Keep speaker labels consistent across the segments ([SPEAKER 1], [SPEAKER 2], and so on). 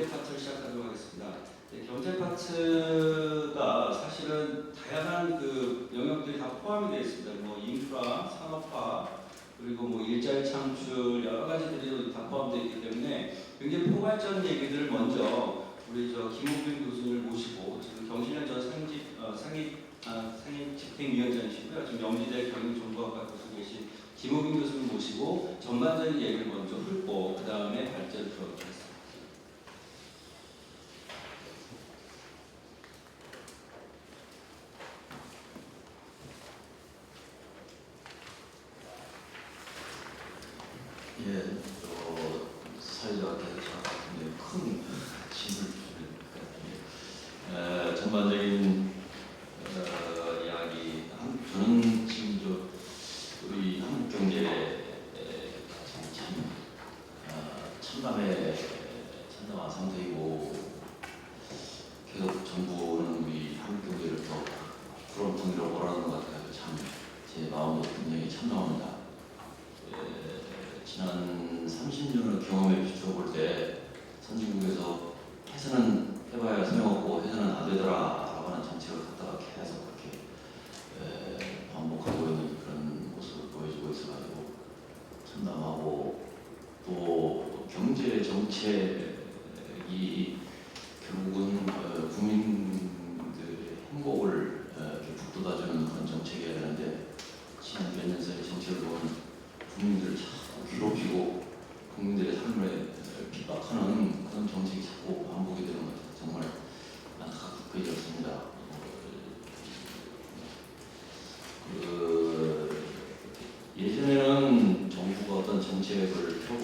[SPEAKER 1] 경제 파트를 시작하도록 하겠습니다. 경제 파트가 사실은 다양한 그 영역들이 다 포함이 되어 있습니다. 뭐 인프라, 산업화, 그리고 뭐 일자리 창출 여러 가지들이 다 포함되어 있기 때문에 굉장히 포괄적인 얘기들을 먼저 우리 김우빈 교수를 모시고 지금 경실련 상임집행위원장이시고요. 지금 영지대 경영정보학과 교수 계신 김우빈 교수를 모시고 전반적인 얘기를 먼저 훑고 그 다음에 발제를 들어보겠습니다.
[SPEAKER 2] 예, 사회자께서 굉장히 큰 짐을 주는 것 같은데, 전반적인 이야기, 저는 지금 우리 한국 경제 참담한 상태이고, 계속 정부는 우리 한국 경제를 더 구렁텅이로 몰아넣는 것 같아서 참 제 마음도 굉장히 참담합니다. 지난 30년의 경험에 비춰볼 때 선진국에서 해서는 해봐야 소용없고 해서는 안 되더라라고 하는 정책을 갖다가 계속 그렇게 반복하고 있는 그런 모습을 보여주고 있어가지고 참담하고, 또 경제 정책이 결국은 국민들의 행복을 이렇게 북돋아주는 그런 정책이어야 되는데, 지난 몇 년 사이 정책을 보면 국민들을 자꾸 괴롭히고 국민들의 삶을 핍박하는 그런 정책이 자꾸 반복이 되는 것 같아요. 정말 안타깝게 되었습니다. 예전에는 정부가 어떤 정책을 펴고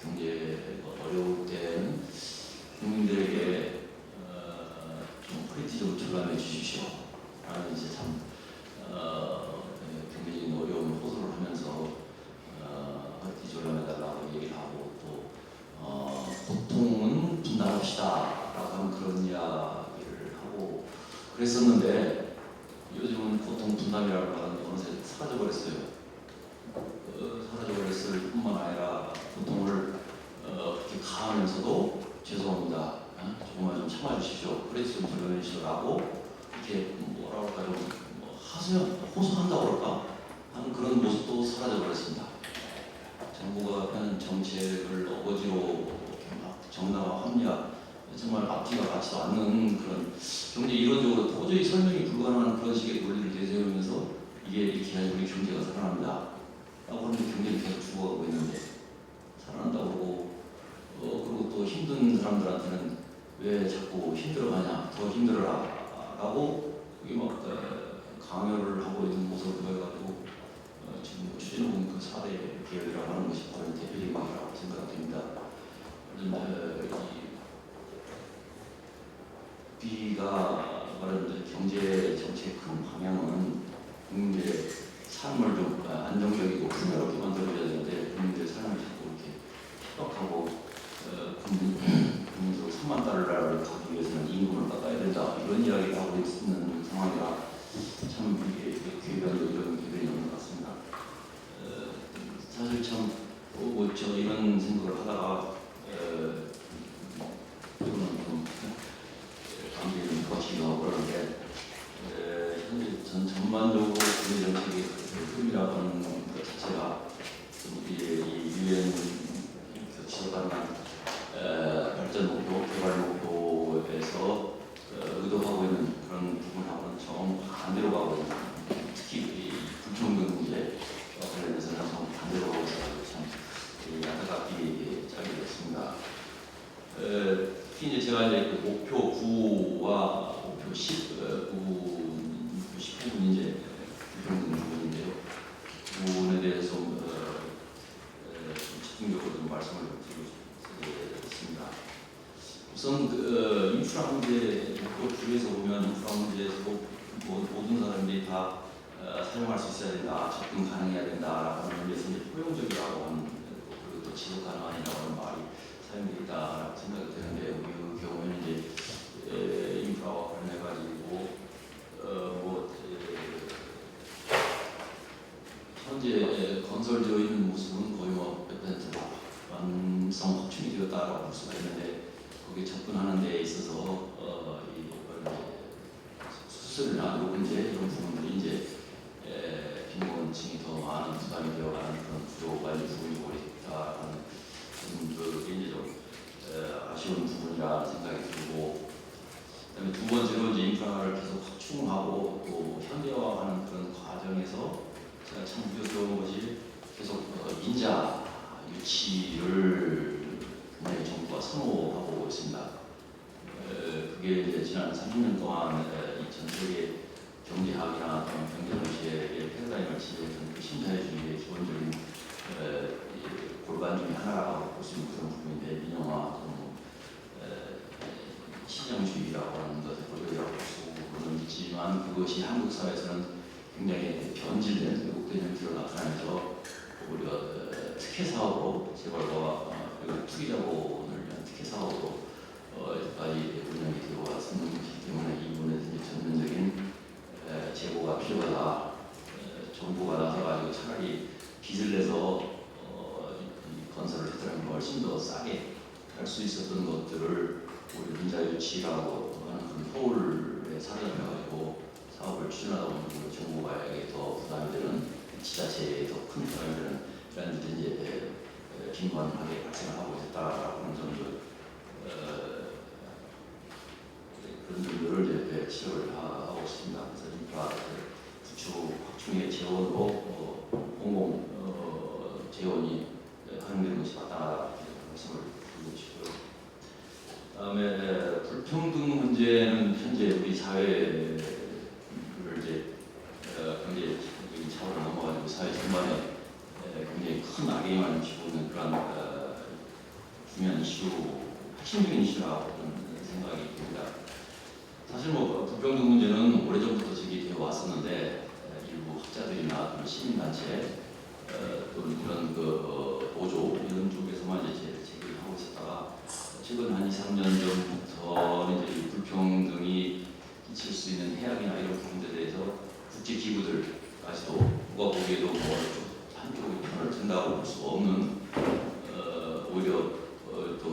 [SPEAKER 2] 경제가 어려울 때는 국민들에게 좀 허리띠 좀 절감해 주십시오 라는 이제 참 경제적인 어려움을 호소를 하면서 허리띠 졸라매달라고 얘기를 하고, 또 고통은 분담합시다 라고 하는 그런 이야기를 하고 그랬었는데, 요즘은 고통 분담이라는 말은 어느새 사라져버렸어요. 사라져버렸을 뿐만 아니라 고통을 그렇게 가하면서도 죄송합니다, 조금만 좀 참아주십시오, 허리띠 좀 졸라매주십시오 라고 이렇게 뭐라고 할까, 좀 호소한다고 그럴까 하는 그런 모습도 사라져버렸습니다. 정부가 하는 정책을 어거지로 이렇게 막 정당화 합리화, 정말 앞뒤가 같지도 않는 그런 경제 이론적으로 도저히 설명이 불가능한 그런 식의 논리를 내세우면서 이게 이렇게 해야 우리 경제가 살아납니다 라고 하는 경제를 계속 죽어가고 있는데, 살아난다고 그러고 그리고 또 힘든 사람들한테는 왜 자꾸 힘들어가냐, 더 힘들어라 라고 그게 막 강요를 하고 있는 모습을 보여가지고 지금 추진해온 그 4대 계획이라고 하는 것이 바로 대표적인 것이라고 생각됩니다. 비가 말하는 경제 정책의 큰 방향은 국민들의 삶을 좀 안정적이고 풍요롭게 만들어줘야 되는데, 국민들의 삶을 자꾸 이렇게 핍박하고 국민으로 3만 달러를 가기 위해서는 임금을 깎아야 된다, 이런 이야기를 하고 있는 상황이라 참 이게 궤변도 이런 궤변이 없는 것 같습니다. 사실 참 저 이런 생각을 하다가 저는 좀 감정이 좀 거치기도 하고 그러는데, 현재 전반적으로 국내 정책의 흐름이라고 하는 것 자체가 이 유엔 지속가능한 발전 목표, 개발 목표에서 의도하고 있는 그런 부분하고는 정반대로 가고 있는, 특히 이 불평등 문제 관련해서는 정반대로 가고 있어서 참 안타깝게 짜게 됐습니다. 특히 이제 제가 이제 그 목표 9와 목표 10 부분이 이제 불평등 부분인데요. 그 부분에 대해서 좀 집중적으로 좀 말씀을 드리겠습니다. 우선 인프라 문제 목표 9에서 보면, 인프라 문제에서 모든 사람들이 다 사용할 수 있어야 된다, 접근 가능해야 된다라고 하는 의미에서 이제 포용적이라고 하는, 그리고 또 지속 가능한이라고 하는 말이 사용되어 있다라고 생각이 되는데, 그 경우에는 이제 인프라와 관련해가지고 현재 건설되어 있는 모습은 거의 뭐 100% 완성 확충이 되었다라고 볼 수가 있는데, 거기에 접근하는 데 있어서 수술이나 요금제 이런 부분들이 이제 빈곤층이 더 많은 부담이 되어가는 그런 구조 관리 부분이 오고 있다는 그게 좀 아쉬운 부분이라 생각이 들고, 그다음에 두 번째로 이제 인프라를 계속 확충하고 또 현대화하는 그런 과정에서 제가 참 우려스러운 것이 계속 인자 유치를 굉장히 정부가 선호하고 있습니다. 그게 이제 지난 30년 동안 이 전 세계 경제학이나 경제 정치의 패러다임을 지배했던 그 신자유주의의 기본적인 골반 중에 하나라고 볼 수 있는 그런 부분인데, 민영화 신영주의라고 하는 것을 고려라고 볼 수는 있지만, 그것이 한국 사회에서는 굉장히 변질된 왜곡된 형태로 나타나면서 우리가 특혜 사업으로 재벌과 그리고 투기 자본을 위한 특혜 사업으로 여기까지 운영이 되어 왔었는 것이기 때문에 이 부분에 대해 전면적인 제고가 필요하다. 정부가 나서가지고 차라리 빚을 내서 이 건설을 하더라면 훨씬 더 싸게 할 수 있었던 것들을 우리 민자유치라고 하는 그런 허울에 사전해가지고 사업을 추진하다 보니 정부가 더 부담이 되는, 지자체에 더 큰 부담이 되는 이런 일들이 이제 빈번하게 발생하고 있다라고 하는 점들, 그런 점들을 이제 지적을 하고 있습니다. 그래서 인프라 구축 확충의 재원으로 공공 재원이 활용되는 것이 마땅하다 말씀을 드리고 싶고요. 그다음에 불평등 문제는 현재 우리 사회를 이제 경제적인 차원을 넘어가지고 사회 전반에 굉장히 큰 악영향을 미치고 있는 그런 중요한 이슈, 핵심적인 이슈라고 생각이 듭니다. 사실 불평등 문제는 오래전부터 제기되어 왔었는데, 일부 학자들이나 시민단체 또는 이런 노조 이런 쪽에서만 이제 제기를 하고 있었다가, 최근 한 2, 3년 전부터 이제 이 불평등이 끼칠 수 있는 해악이나 이런 부분들에 대해서 국제 기구들까지도 누가 보기에도 한쪽의 편을 든다고 볼 수 없는, 오히려 또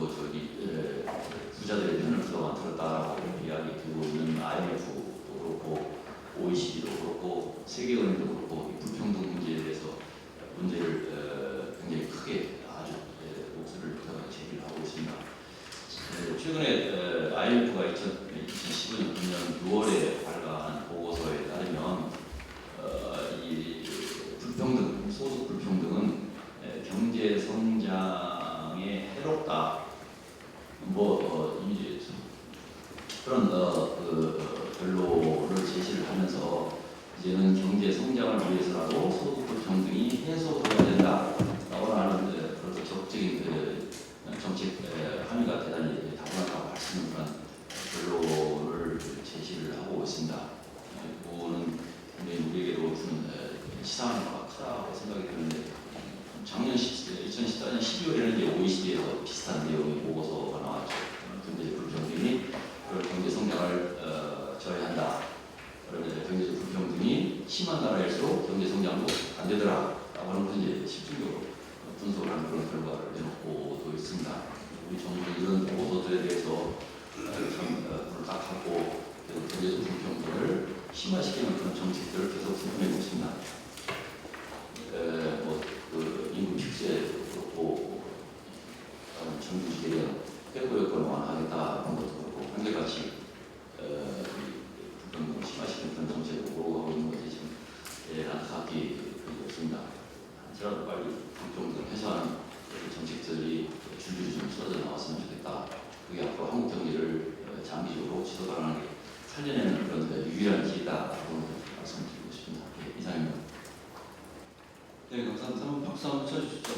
[SPEAKER 2] 부자들의 편을 들었다라고 이야기 들고 있는 IMF도 그렇고 OECD도 그렇고 세계은행도 그렇고 이 불평등 문제에 대해서 문제를 굉장히 크게 아주 목소리를 제기를 하고 있습니다. 최근에 IMF가 2015년 6월에 발간한 보고서에 따르면 이 불평등, 소득 불평등은 경제 성장에 해롭다. 이미 그런 결론을 제시를 하면서 이제는 경제 성장을 위해서라도 소득 불평등이 해소돼야 된다라고 하는 그런 적극적인 정책 함의가 대단히 다분하다고 할 수 있는 그런 결론을 제시를 하고 있습니다. 그거는 굉장히 우리에게도 주는 시사가 크다고 생각이 드는데, 작년 2014년 12월에는 이제 OECD에서 비슷한 내용의 보고서가 나왔죠. 경제 불평등이 경제 성장을 저해한다. 그러면 경제적 불평등이 심한 나라일수록 경제 성장도 안 되더라라고 하는 건 이제 실질적으로 분석을 하는 그런 결과를 내놓고도 있습니다. 우리 정부는 이런 보고서들에 대해서 참 불을 딱 하고 경제적 불평등을 심화시키는 그런 정책들을 계속 수행하고 있습니다. 임금 픽스도 그렇고, 정규직 대련 해고 여건을 완화하겠다는 것도 그렇고, 한결같이 불평등을 심화시키는 그런 정책을 오고 있는 것이 지금 안타깝게 없습니다. 한시라도 빨리 불평등을 해소하는 정책들이 줄줄이 좀 쏟아져 나왔으면 좋겠다. 그게 앞으로 한국 경제를 장기적으로 지속 가능하게 살려내는 그런 유일한 길이다라고 말씀드리고 싶습니다. 이상입니다.
[SPEAKER 1] 네, 감사합니다. 한번 박수 한번 쳐주시죠.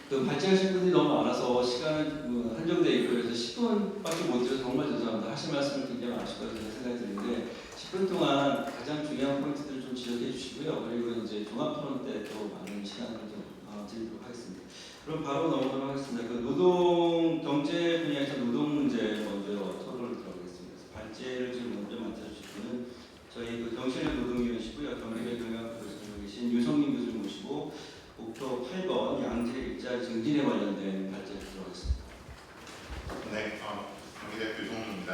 [SPEAKER 1] 그 발제하신 분들이 너무 많아서 시간은 한정되어 있고, 그래서 10분밖에 못 드려서 정말 죄송합니다. 하실 말씀을 굉장히 많으실 거라고 생각이 드는데, 10분 동안 가장 중요한 포인트들을 좀 지적해 주시고요. 그리고 이제 종합 토론 때 또 많은 시간을 좀 드리도록 하겠습니다. 그럼 바로 넘어가도록 하겠습니다. 그 노동 경제 분야에서 노동 문제 먼저 토론을 들어보겠습니다. 그래서 발제를 지금 먼저 맡아주실 분은 저희 그 경실련 노동위원이시고요. 경기대경영학교에서 계신 유성민 교수님 모시고 목표 8번 양질 일자리 증대 승진에 관련된 발제를 들어가겠습니다.
[SPEAKER 3] 네, 경기대학교 유성훈입니다.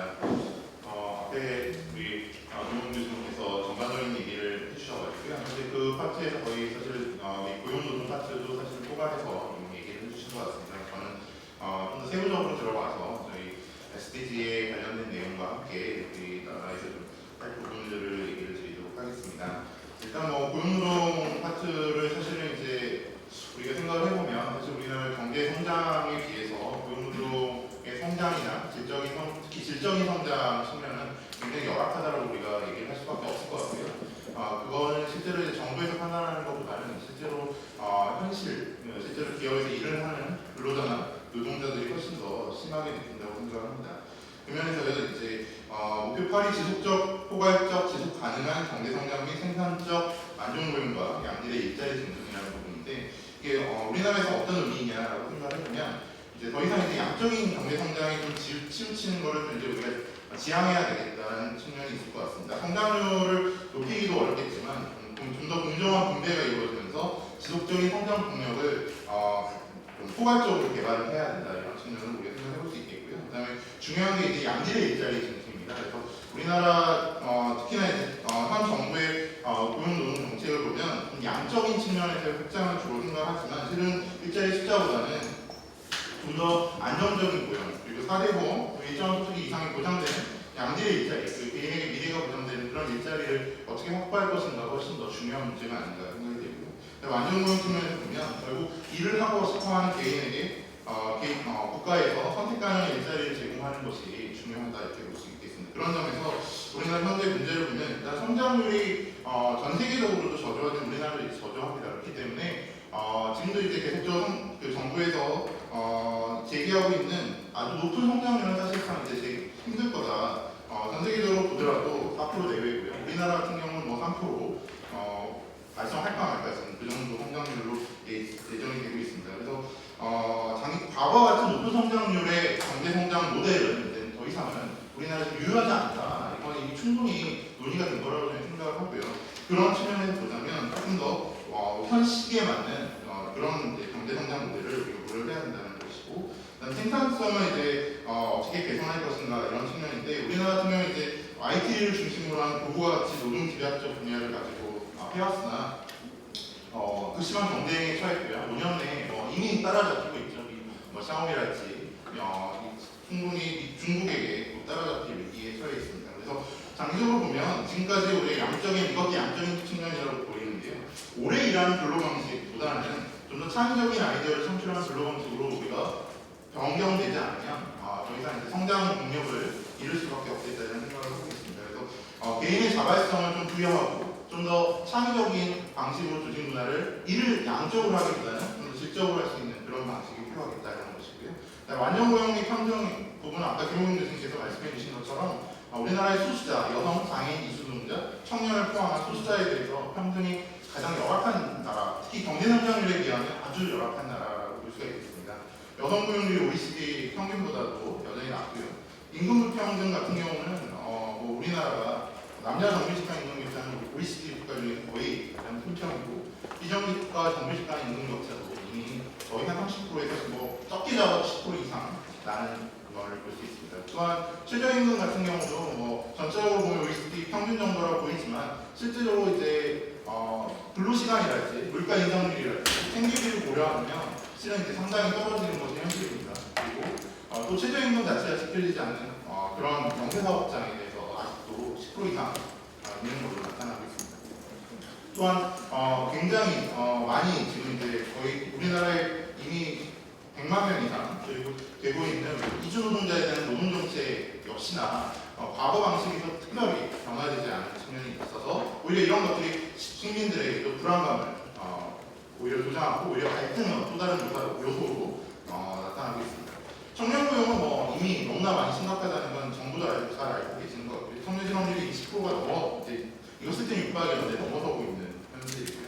[SPEAKER 3] 앞에 우리 노동 교수님께서 전반적인 얘기를 해주셔가지고요. 근데 그 파트에서 거의 사실 이 고용노동 파트도 사실 포괄해서 좀 얘기를 해주신 것 같습니다. 저는 좀 더 세부적으로 들어가서 저희 SDG에 관련된 내용과 함께 우리나라에서 좀 할 부분들을 얘기를 드리도록 하겠습니다. 일단 뭐 고용노동 파트를 사실은 이제 우리가 생각을 해보면 사실 우리나라 경제 성장에 비해서 고용노동의 성장이나 특히 질적인 성장 측면은 굉장히 열악하다라고 우리가 얘기를 할 수밖에 없을 것 같고요. 그거는 실제로 이제 정부에서 판단하는 것보다는 실제로 실제로 기업에서 일을 하는 근로자나 노동자들이 훨씬 더 심하게 느낀다고 생각합니다. 그 면에서 이제 목표 8이 지속적, 포괄적, 지속 가능한 경제 성장 및 생산적 안정고용과 양질의 일자리 증진이라는 부분인데 이게 우리나라에서 어떤 의미냐라고 생각을 해보면 이제 더 이상 이제 양적인 경제 성장에 좀 치우치는 거를 좀 이제 우리가 지향해야 되겠다는 측면이 있을 것 같습니다. 성장률을 높이기도 어렵겠지만 좀 더 공정한 분배가 이루어지면서 지속적인 성장 동력을 좀 포괄적으로 개발을 해야 된다 이런 측면을 우리가 생각해볼 수 있겠고요. 그다음에 중요한 게 이제 양질의 일자리 증진입니다. 그래서 우리나라 특히나 이제 현 정부의 고용노동 정책을 보면 좀 양적인 측면에서 확장을 주로 생각하지만 실은 일자리 숫자보다는 좀 더 안정적인 고용 그리고 4대 보험 일정 소득 이상이 보장되는 양질의 일자리 그리고 개인에게 미래가 보장되는 그런 일자리를 어떻게 확보할 것인가가 훨씬 더 중요한 문제가 아닌가 생각이 되고요. 안정고용 측면에서 보면 결국 일을 하고 싶어하는 개인에게 국가에서 선택 가능한 일자리를 제공하는 것이 중요하다 이렇게 볼 수 있겠습니다. 그런 점에서 우리나라 현재 문제를 보면 일단 성장률이 전 세계적으로도 저조하지만 우리나라도 저조합니다. 그렇기 때문에 지금도 이제 계속적으로 그 정부에서 제기하고 있는 아주 높은 성장률은 사실상 이제 되게 힘들 거다. 전 세계적으로 보더라도 4% 내외고요. 우리나라 같은 경우는 뭐 3% 달성할까 말까 그 정도 성장률로 예정이 되고 있습니다. 그래서 과거 같은 높은 성장률의 경제 성장 모델은 이제 더 이상은 우리나라에서 유효하지 않다. 이건 이미 충분히 논의가 된 거라고 저는 생각을 하고요. 그런 측면에서 보자면 조금 더 현 시기에 맞는 그런 이제 경제 성장 모델을 우리가 고려해야 된다는 것이고, 그다음 생산성을 이제 어떻게 개선할 것인가 이런 측면인데 우리나라 같은 경우 이제 IT를 중심으로 한 고부가 가치 노동 집약적 분야를 가지고 해왔으나 그 심한 경쟁에 처했고요. 5년 내에 이미 따라잡히고 있죠. 샤오미랄지 충분히 중국에게 따라잡힐 위기에 처해 있습니다. 그래서 장기적으로 보면 지금까지 우리 이것도 양적인 측면이라고 보이는데요. 오래 일하는 근로 방식보다는 좀 더 창의적인 아이디어를 창출하는 근로 방식으로 우리가 변경되지 않으면 더 이상 이제 성장 동력을 잃을 수밖에 없겠다는 생각을 하고 있습니다. 그래서 개인의 자발성을 좀 부여하고 좀 더 창의적인 방식으로 조직 문화를 일을 양적으로 하기보다는 좀 더 질적으로 할 수 있는 그런 방식이 필요하겠다는 것이고요. 완전고용 및 평등 부분은 아까 김용민 교수님께서 말씀해 주신 것처럼 우리나라의 소수자, 여성, 장애인, 이주노동자, 청년을 포함한 소수자에 대해서 평등이 가장 열악한 나라, 특히 경제 성장률에 비하면 아주 열악한 나라라고 볼 수가 있겠습니다. 여성 고용률이 OECD 평균보다도 여전히 낮고요. 임금 불평등 같은 경우는 우리나라가 남녀 정규직간 임금 격차는 OECD 국가 중에 거의 가장 큰 편이고 비정규직과 정규직간 임금 격차도 이미 거의 한 30%에서 적게 잡아도 10% 이상 나는 걸 볼 수 있습니다. 또한 최저임금 같은 경우도 전체적으로 보면 OECD 평균 정도라고 보이지만 실제로 이제 근로시간이랄지 물가 인상률이랄지 생계비를 고려하면 실은 이제 상당히 떨어지는 것이 현실입니다. 그리고 또 최저임금 자체가 지켜지지 않는 그런 영세사업장에 대해서 아직도 10% 이상 있는 걸로 나타나고 있습니다. 또한 굉장히 많이 지금 이제 거의 우리나라에 이미 100만 명 이상 그리고 되고 있는 이주노동자에 대한 노동정책 역시나 과거 방식에서 특별히 변화되지 않은 측면이 있어서 오히려 이런 것들이 시민들에게도 불안감을 오히려 조장하고 오히려 갈등을 또 다른 요소로 나타나고 있습니다. 청년 고용은 이미 너무나 많이 심각하다는 건 정부도 잘 알고 계시는 것 같고요. 청년 실업률이 20%가 넘어 이거 쓸때 육박이었는데 넘어서고 있는 현실이고요.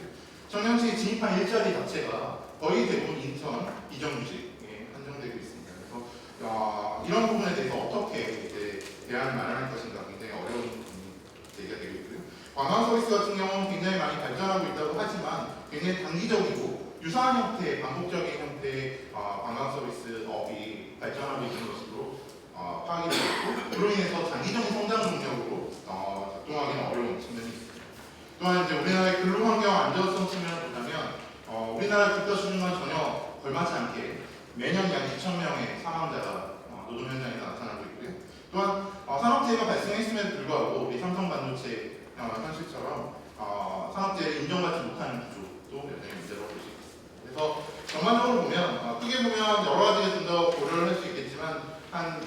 [SPEAKER 3] 청년층이 진입한 일자리 자체가 거의 대부분 인턴, 비정규직에 한정되고 있습니다. 그래서 이런 부분에 대해서 어떻게 이제 대안을 마련할 것인가 굉장히 어려운 얘기가 되고 있고요. 관광 서비스 같은 경우는 굉장히 많이 발전하고 있다고 하지만 굉장히 단기적이고 유사한 형태의 반복적인 형태의 관광 서비스업이 발전하고 있는 것으로 파악이 되고 있고, 그로 인해서 장기적인 성장 동력으로 작동하기는 어려운 측면이 있습니다. 또한 이제 우리나라의 근로환경 안전성 측면을 보자면 우리나라 국가 수준과 전혀 걸맞지 않게 매년 약 2,000명의 사망자가 노동 현장에서 나타나고 있고요. 또한 산업재해가 발생했음에도 불구하고 우리 삼성 반도체 현실처럼 산업재해를 인정받지 못하는 구조도 여전히 문제라고 볼 수 있습니다. 그래서 전반적으로 보면 크게 보면 여러 가지를 좀 더 고려를 할 수 있겠지만 한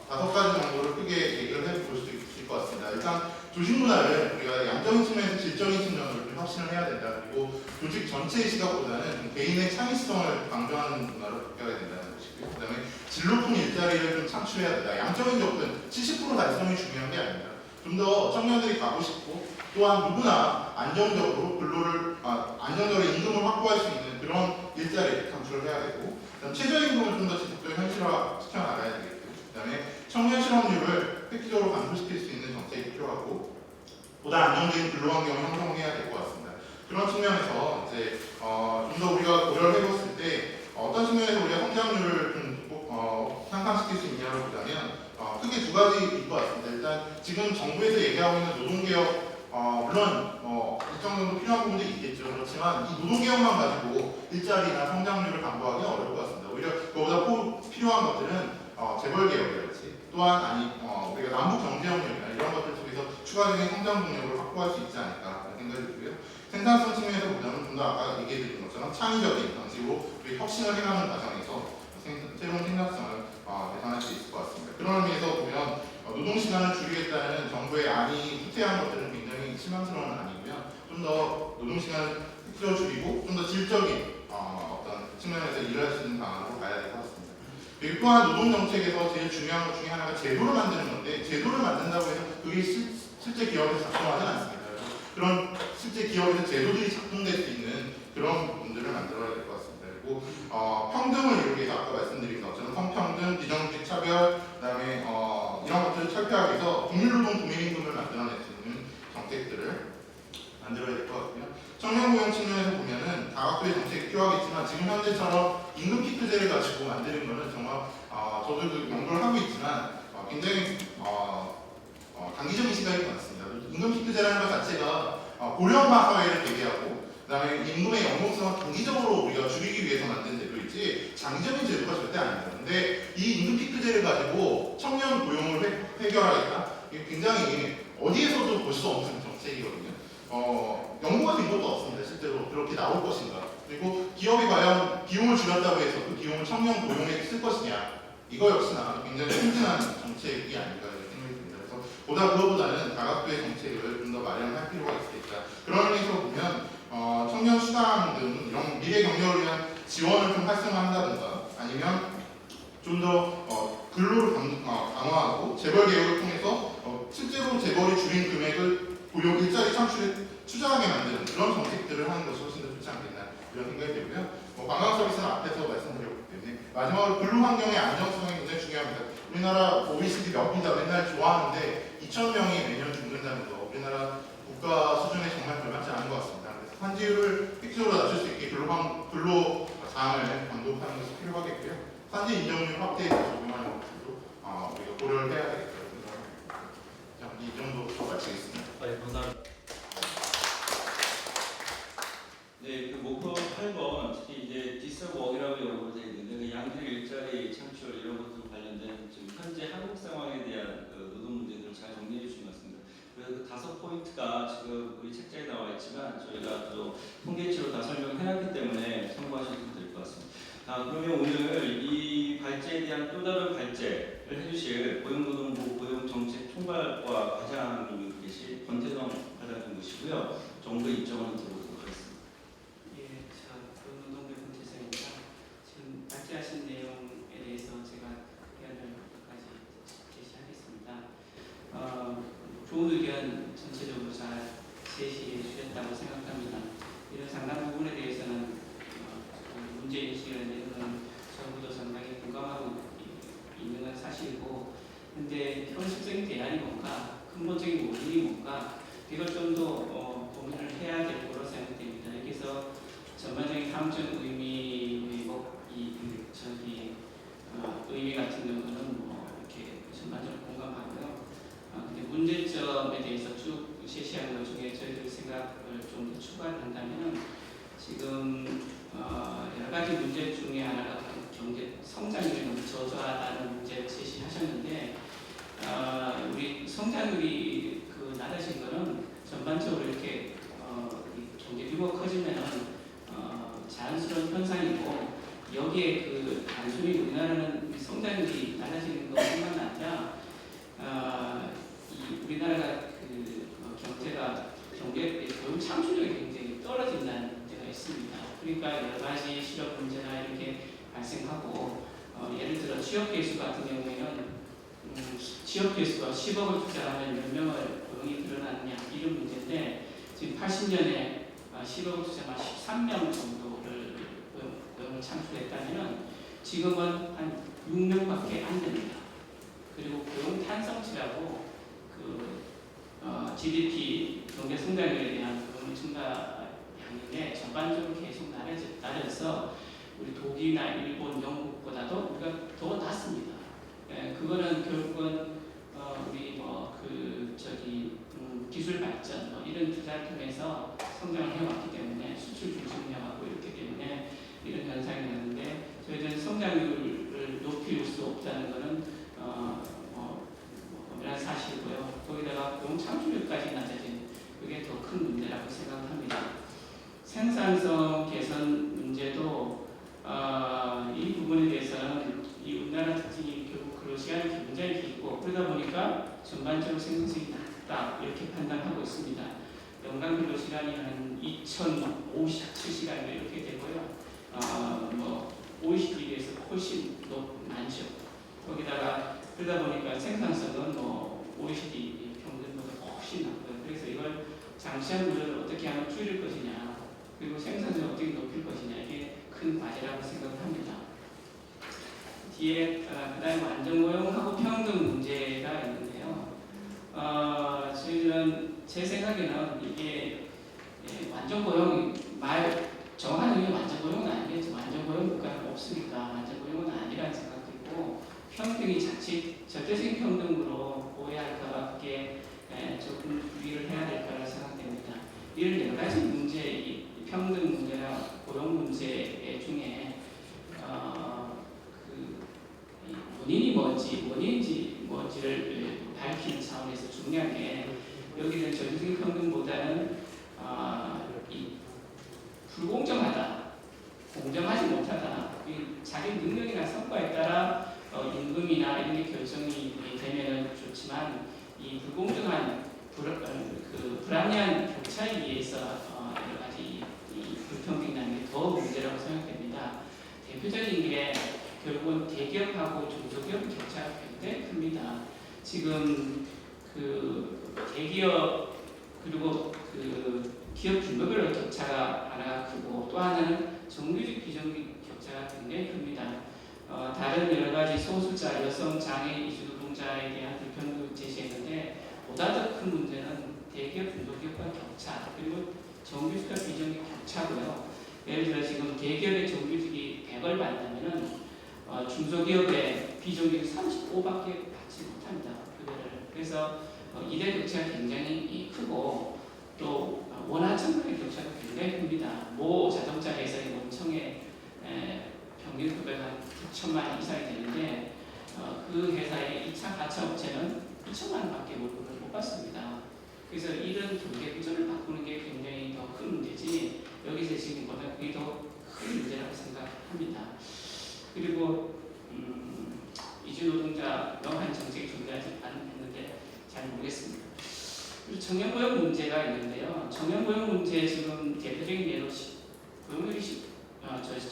[SPEAKER 3] 5가지 정도를 크게 얘기를 해볼 수 있을 것 같습니다. 일단 조직 문화를 우리가 양적인 측면에서 질적인 측면으로 좀 혁신을 해야 된다. 그리고 조직 전체의 시각보다는 개인의 창의성을 강조하는 문화로 바뀌어야 된다는 것이고요. 그 다음에 진로품 일자리를 좀 창출해야 된다. 양적인 접근 70% 달성이 중요한 게 아닙니다. 좀 더 청년들이 가고 싶고 또한 누구나 안정적으로 안정적으로 임금을 확보할 수 있는 그런 일자리 창출을 해야 되고, 그다음 최저임금을 좀 더 지속적으로 현실화 시켜나가야 되겠고, 그다음에 청년 실업률을 획기적으로 감소시킬 수 있는 정책이 필요하고, 보다 안정적인 근로환경을 형성해야 될 것 같습니다. 그런 측면에서 이제 좀 더 우리가 고려를 해봤을 때 어떤 측면에서 우리가 성장률을 좀 향상시킬 수 있냐를 보자면 크게 두 가지일 것 같습니다. 일단 지금 정부에서 얘기하고 있는 노동개혁 물론 일정 정도 필요한 부분도 있겠죠. 그렇지만 이 노동개혁만 가지고 일자리나 성장률을 담보하기 어려울 것 같습니다. 오히려 그보다 필요한 것들은 재벌개혁이랄지 또한 우리가 남북경제협력이나 이런 것들 속에서 추가적인 성장 동력을 확보할 수 있지 않을까 생각이 들고요. 생산성 측면에서 보자면 좀 더 아까 얘기해드린 것처럼 창의적인 방식으로 우리 혁신을 해가는 과정에서 새로운 생산성을 대상할 수 있을 것 같습니다. 그런 의미에서 보면 노동시간을 줄이겠다는 정부의 안이 후퇴한 것들은 굉장히 실망스러운 안이고요. 좀 더 노동시간을 줄이고 좀 더 질적인 어떤 측면에서 일할 수 있는 방안으로 가야 될 것 같습니다. 그리고 또한 노동정책에서 제일 중요한 것 중에 하나가 제도를 만드는 건데, 제도를 만든다고 해서 그게 실제 기업에서 작동하지 않습니다. 그런 실제 기업에서 제도들이 작동될 수 있는 그런 부분들을 만들어야 될 것 같습니다. 그리고 평등을 이루기 위해서 아까 말씀드린 것처럼 성평등, 비정규직 차별, 그다음에 이런 것들을 철폐하기 위해서 국민노동 국민임금을 만들어낼 수 있는 정책들을 만들어야 될 것 같고요. 청년 고용 측면에서 보면은 다각도의 정책이 필요하겠지만 지금 현재처럼 임금 피크제를 가지고 만드는 것은 정말 저도 연구를 하고 있지만 굉장히 단기적인 시각인 것 같습니다. 임금 피크제라는 것 자체가 고령화 사회를 대비하고 그다음에 임금의 연봉성을 단기적으로 우리가 줄이기 위해서 만든 제도이지 장기적인 제도가 절대 아닙니다. 근데 이 임금 피크제를 가지고 청년 고용을 해결하겠다? 이게 굉장히 어디에서도 볼 수 없는 정책이거든요. 연구가 된 것도 없습니다. 실제로 그렇게 나올 것인가. 그리고 기업이 과연 비용을 줄였다고 해서 그 비용을 청년 고용에 쓸 것이냐. 이거 역시나 굉장히 힘든한 정책이 아닌가 생각이 듭니다. 그래서 그거보다는 다각도의 정책을 좀 더 마련할 필요가 있겠다. 그런 의미에서 보면 청년 수당 등 이런 미래 경력을 위한 지원을 좀 활성화한다든가 아니면 좀 더 근로를 강화하고 재벌 개혁을 통해서 실제로 재벌이 줄인 금액을 고용 일자리 창출에 투자하게 만드는 그런 정책들을 하는 것이 훨씬 더 좋지 않겠나 이런 생각이 들고요. 관광 서비스는 앞에서 말씀드렸기 때문에 마지막으로 근로 환경의 안정성이 굉장히 중요합니다. 우리나라 OECD 몇 비자 맨날 좋아하는데 2,000명이 매년 죽는다는 거 우리나라 국가 수준에 정말 걸맞지 않은 것 같습니다. 그래서 산지율을 획기적으로 낮출 수 있게 근로 자원을 감독하는 것이 필요하겠고요. 산지 인정률 확대해서 적용하는 것들도 우리가 고려를 해야 되겠다고 생각합니다. 이 정도 마치겠습니다.
[SPEAKER 1] 네, 감사합니다. 네, 그 목표 8번 특히 이제 디스워크이라고 영어로 되어 있는데 그 양질 일자리 창출 이런 것들 관련된 지금 현재 한국 상황에 대한 노동 문제들을 잘 정리해 주신 것 같습니다. 그래서 그 5포인트가 지금 우리 책자에 나와 있지만 저희가 또 통계치로 다 설명해놨기 때문에 참고하시면 될 것 같습니다. 그러면 오늘 이 발제에 대한 또 다른 발제를 해주실 고용노동부 고용정책 총괄과 과장님이 계신 권태동 과장님이시고요. 정부 입장을 들어보도록 하겠습니다.
[SPEAKER 4] 예, 고용노동부 권태성입니다. 지금 발제하신 내용에 대해서 제가 의견을 몇 가지 제시하겠습니다. 좋은 의견 전체적으로 잘 제시해 주셨다고 생각합니다. 이런 상당 부분에 대해서는 문제인식을 내는 건 정부도 상당히 공감하고 있는 건 사실이고, 근데 현실적인 대안이 뭔가, 근본적인 원인이 뭔가, 이걸 좀 더 고민을 해야 될 거로 생각됩니다. 여기서 전반적인 다음적 의미의 지금 여러 가지 문제 중에 하나가 경제 성장률이 너무 저조하다는 문제를 제시하셨는데 우리 성장률이 낮아진 거는 전반적으로 이렇게 이 경제 규모가 커지면은 자연스러운 현상이고 여기에 단순히 우리나라는 성장률이 낮아지는 것뿐만 아니라 이 우리나라가 경제 교육 창출력이 굉장히 떨어진다는 문제가 있습니다. 그러니까 여러 가지 실업 문제나 이렇게 발생하고 예를 들어 취업 개수 같은 경우에는 취업 개수가 10억을 투자하면 몇 명을 고용이 늘어나느냐 이런 문제인데 지금 80년에 10억을 투자하면 13명 정도를 고용을 창출했다면 지금은 한 6명밖에 안 됩니다. 그리고 고용 탄성치라고 GDP 경제 성장률에 대한 고용 증가량인데 전반적으로 계속 낮아져서 우리 독일이나 일본, 영국보다도 우리가 더 낮습니다. 그거는 결국은 우리 기술 발전 이런 투자를 통해서 성장을 해왔기 때문에 수출 중심화하고 이렇기 때문에 이런 현상이 나는데 저희들은 성장률을 높일 수 없다는 것은 엄연한 사실이고요. 거기다가 고용 창출력까지 낮아진 그게 더 큰 문제라고 생각합니다. 생산성 개선 문제도 이 부분에 대해서는 이 우리나라 특징이 결국 근로시간이 굉장히 길고 그러다 보니까 전반적으로 생산성이 낮다 이렇게 판단하고 있습니다. 연간 근로시간이 한 2,057시간 이렇게 되고요. OECD에 비해서 훨씬 많죠. 거기다가 그러다 보니까 생산성은 OECD 평균보다 훨씬 낮고요. 그래서 이걸 장시한 물을 어떻게 하면 줄일 것이냐 그리고 생산성을 어떻게 높일 것이냐 이게 큰 과제라고 생각을 합니다. 뒤에 그다음에 완전고용하고 평등 문제가 있는데요. 저희는 제 생각에는 이게 완전고용 정확한 의미 완전고용은 아니겠죠. 완전고용 국가는 없으니까 완전고용은 아니라는 생각이고 평등이 자칫 절대적인 평등으로 오해할까밖에 조금 주의를 해야 될 거라 생각됩니다. 이런 여러 가지 문제, 평등 문제나 고용 문제 중에 원인이 뭔지를 밝히는 차원에서 중요한 게 여기는 절대적인 평등보다는 불공정하다, 공정하지 못하다, 자기 능력이나 성과에 따라 임금이나 이런 게 결정이 되면 좋지만 이 불공정한 불합리한 격차에 의해서 여러 가지 불평등이라는 게 더 문제라고 생각됩니다. 대표적인 게 결국은 대기업하고 중소기업 격차가 굉장히 큽니다. 지금 대기업 그리고 기업 규모별로 격차가 하나가 크고 또 하나는 정규직 비정규직 격차가 굉장히 큽니다. 다른 여러 가지 소수자, 여성, 장애, 이주 노동자에 대한 불평도 제시했는데 보다 더 큰 문제는 대기업, 중소기업과 격차 그리고 정규직과 비정규직 격차고요. 예를 들어 지금 대기업의 정규직이 100을 받으면은 중소기업의 비정규직 35밖에 받지 못합니다. 그래서 이대 격차가 굉장히 크고 또 원하청의 격차가 굉장히 큽니다. 모 자동차 회사의 원청의 평균 급여가 한 9천만 원 이상이 되는데 그 회사의 2차, 4차 업체는 2천만 원밖에 월급을 못 받습니다. 그래서 이런 경제 구조를 바꾸는 게 굉장히 더 큰 문제지 여기서 지금보다 그게 더 큰 문제라고 생각합니다. 그리고 이주 노동자 명한 정책이 존재하지 않는데 잘 모르겠습니다. 그리고 청년고용 문제가 있는데요. 청년고용 문제 지금 대표적인 예로 고용률이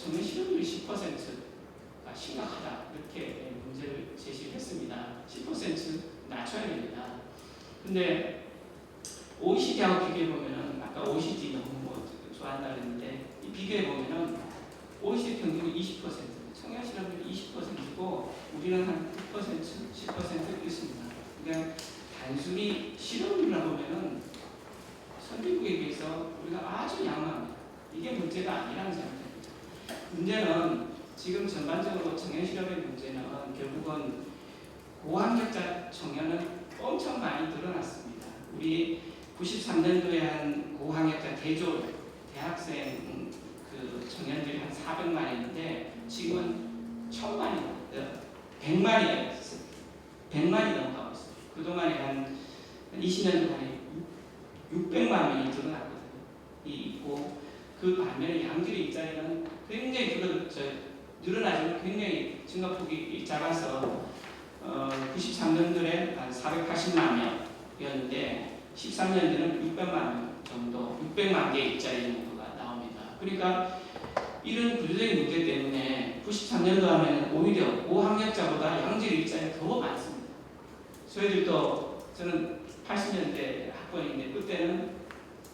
[SPEAKER 4] 청년 실업률이 10%가 심각하다 이렇게 문제를 제시했습니다. 10% 낮춰야 됩니다. 근데 OECD하고 비교해 보면은 아까 OECD 너무 좋아한다 그랬는데 비교해 보면은 OECD 평균이 20%, 청년 실업률이 20%고 우리는 한 9%, 10% 있습니다. 그러니까 단순히 실업률이라 보면은 선진국에 비해서 우리가 아주 양호합니다. 이게 문제가 아니라는 생각입니다. 문제는 지금 전반적으로 청년 실업의 문제는 결국은 고학력자 청년은 엄청 많이 늘어났습니다. 우리 93년도에 한 고학력자 대졸 대학생 그 청년들이 한 400만이었는데 지금은 1000만이, 100만이 넘어가고 있어요. 그동안에 한 20년 동안에 600만 명이 늘어났거든요. 있고 그 반면에 양질의 일자리는 굉장히 늘어나지만 굉장히 증가폭이 작아서 93년도에 한 480만 명이었는데 13년도에는 600만 명 정도, 600만 개의 일자리 정도가 나옵니다. 그러니까 이런 구조적인 문제 때문에 93년도 하면 오히려 고학력자보다 양질 일자리가 더 많습니다. 저희들도 저는 80년대 학번인데 그때는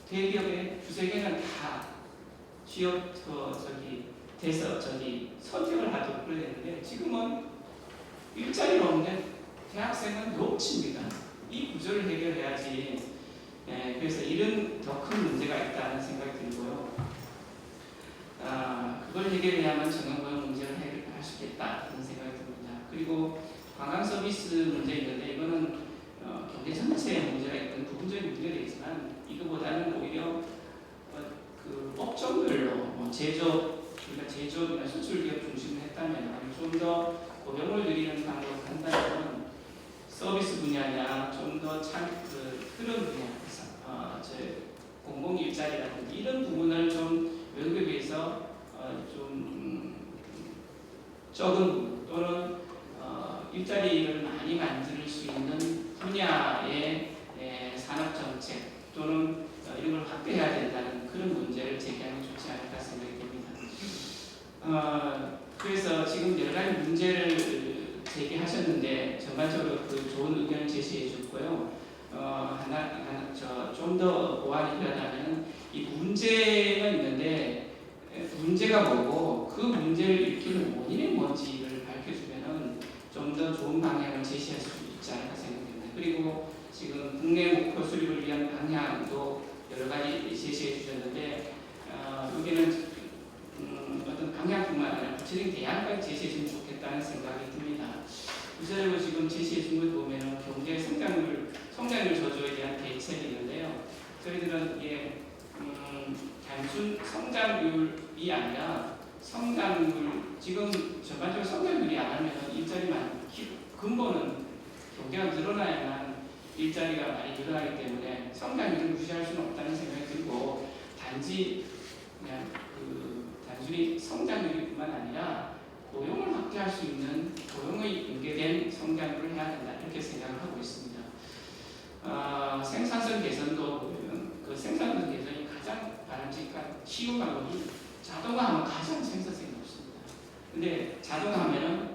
[SPEAKER 4] 대기업의 두세 개는 다 취업 돼서 선택을 하도록 그랬는데 지금은 일자리가 없는데 대학생은 놓칩니다. 이 구조를 해결해야지. 그래서 이런 더 큰 문제가 있다는 생각이 들고요. 그걸 해결해야만 정형고용 문제를 해결할 수 있겠다는 생각이 듭니다. 그리고 관광 서비스 문제 있는데 이거는 경제 전체의 문제가 있던 부분적인 문제가 있지만 이거보다는 오히려 그 업종별로 제조업이나 수출기업 중심으로 했다면 좀 더 고용을 늘리는 방법을 한다면 서비스 분야냐 좀 더 그런 분야, 공공 일자리라든지 이런 부분을 좀 외국에 비해서 좀 적은 부분 또는 일자리를 많이 만들 수 있는 분야의 산업 정책 또는 이런 걸 확대해야 된다는 그런 문제를 제기하면 좋지 않을까 생각이 됩니다. 그래서 지금 여러 가지 문제를 제기하셨는데 전반적으로 그 좋은 의견을 제시해 줬고요. 좀 더 보완이 필요하다면 이 문제가 있는데 문제가 뭐고 그 문제를 일으키는 원인이 뭔지를 밝혀주면은 좀 더 좋은 방향을 제시할 수 있지 않을까 생각됩니다. 그리고 지금 국내 목표 수립을 위한 방향도 여러 가지 제시해 주셨는데 여기는 어떤 방향뿐만 아니라 구체적인 대안까지 제시해 주면 좋겠다는 생각이 듭니다. 구체적으로 지금 제시해 준 것 보면 경제 성장률 저조에 대한 대책이 있는데요. 저희들은 이게 단순 성장률이 아니라 지금 전반적으로 성장률이 안 하면 일자리만 근본은 경제가 늘어나야만 일자리가 많이 늘어나기 때문에 성장률을 무시할 수는 없다는 생각이 들고 단지 그냥 단순히 성장률뿐만 아니라 고용을 확대할 수 있는 고용의 연계된 성장률을 해야 된다 이렇게 생각을 하고 있습니다. 생산성 개선도 보면 그 생산성 개선이 가장 바람직한 쉬운 방법이 자동화하면 가장 생산성이 높습니다. 근데 자동화하면은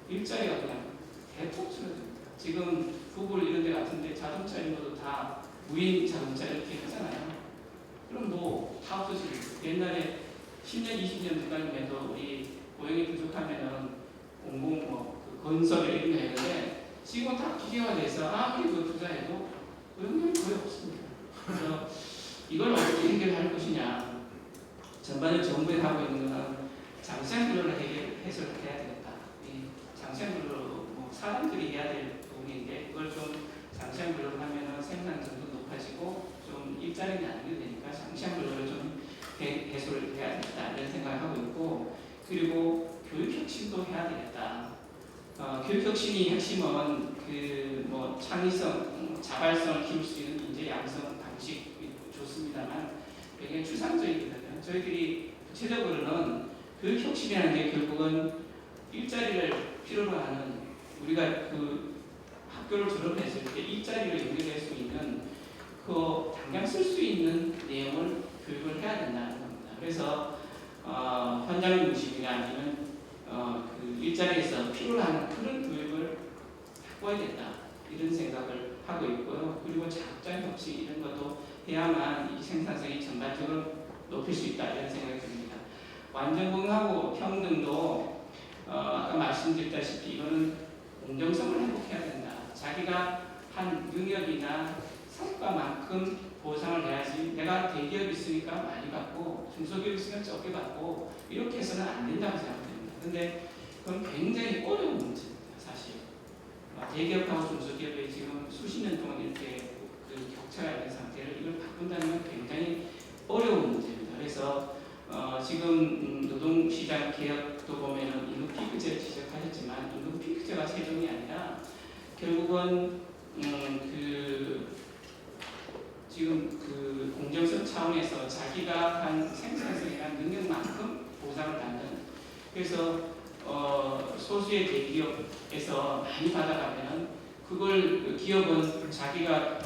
[SPEAKER 4] 일자리가 그냥 대폭 줄어듭니다. 지금 구글 이런 데 같은데 자동차 이런 것도 다 무인 자동차 이렇게 하잖아요. 그럼 다 없어지고 옛날에 10년, 20년 전까지만 해도 우리 고용이 부족하면은 건설 이런 거 했는데 지금은 다 기계화돼서 아무리 투자해도 고용률이 거의 없습니다. 그래서 이걸 어떻게 해결할 것이냐. 전반적으로 정부에 하고 있는 것은 장시간근로를 해소해야 되겠다. 이 장시간근로 사람들이 해야 될 부분인데 그걸 좀 장시간근로를 하면은 생산성도 높아지고 좀 일자리가 나누게 되니까 장시간근로를 좀 해소를 해야 되겠다 이런 생각을 하고 있고 그리고 교육혁신도 해야 되겠다. 교육혁신이 핵심은 창의성, 자발성을 키울 수 있는 인재 양성 방식 좋습니다만 굉장히 추상적이거든요. 저희들이 구체적으로는 교육혁신이라는 게 결국은 일자리를 필요로 하는 우리가 그 학교를 졸업했을 때 일자리를 연결할 수 있는 당장 쓸 수 있는 내용을 교육을 해야 된다는 겁니다. 그래서 현장 중심이나 아니면 그 일자리에서 필요로 하는 그런 교육을 확보해야겠다 이런 생각을 하고 있고요. 그리고 자업자의 혁신 이런 것도 해야만 이 생산성이 전반적으로 높일 수 있다 이런 생각이 듭니다. 완전공하고 평등도 아까 말씀드렸다시피 이거는 공정성을 회복해야 된다. 자기가 한 능력이나 성과만큼 보상을 해야지 내가 대기업이 있으니까 많이 받고 중소기업이 있으면 적게 받고 이렇게 해서는 안 된다고 생각합니다. 근데 그건 굉장히 어려운 문제입니다. 사실 대기업하고 중소기업이 지금 수십 년 동안 이렇게 그 격차가 있는 상태를 이걸 바꾼다는 건 굉장히 어려운 문제입니다. 그래서 지금 노동시장 개혁도 보면은 임금 피크제를 지적하셨지만 임금 피크제가 최종이 아니라 결국은 지금 그 공정성 차원에서 자기가 한 생산성이나 능력만큼 보상을 받는, 그래서 소수의 대기업에서 많이 받아가면 그걸 기업은 자기가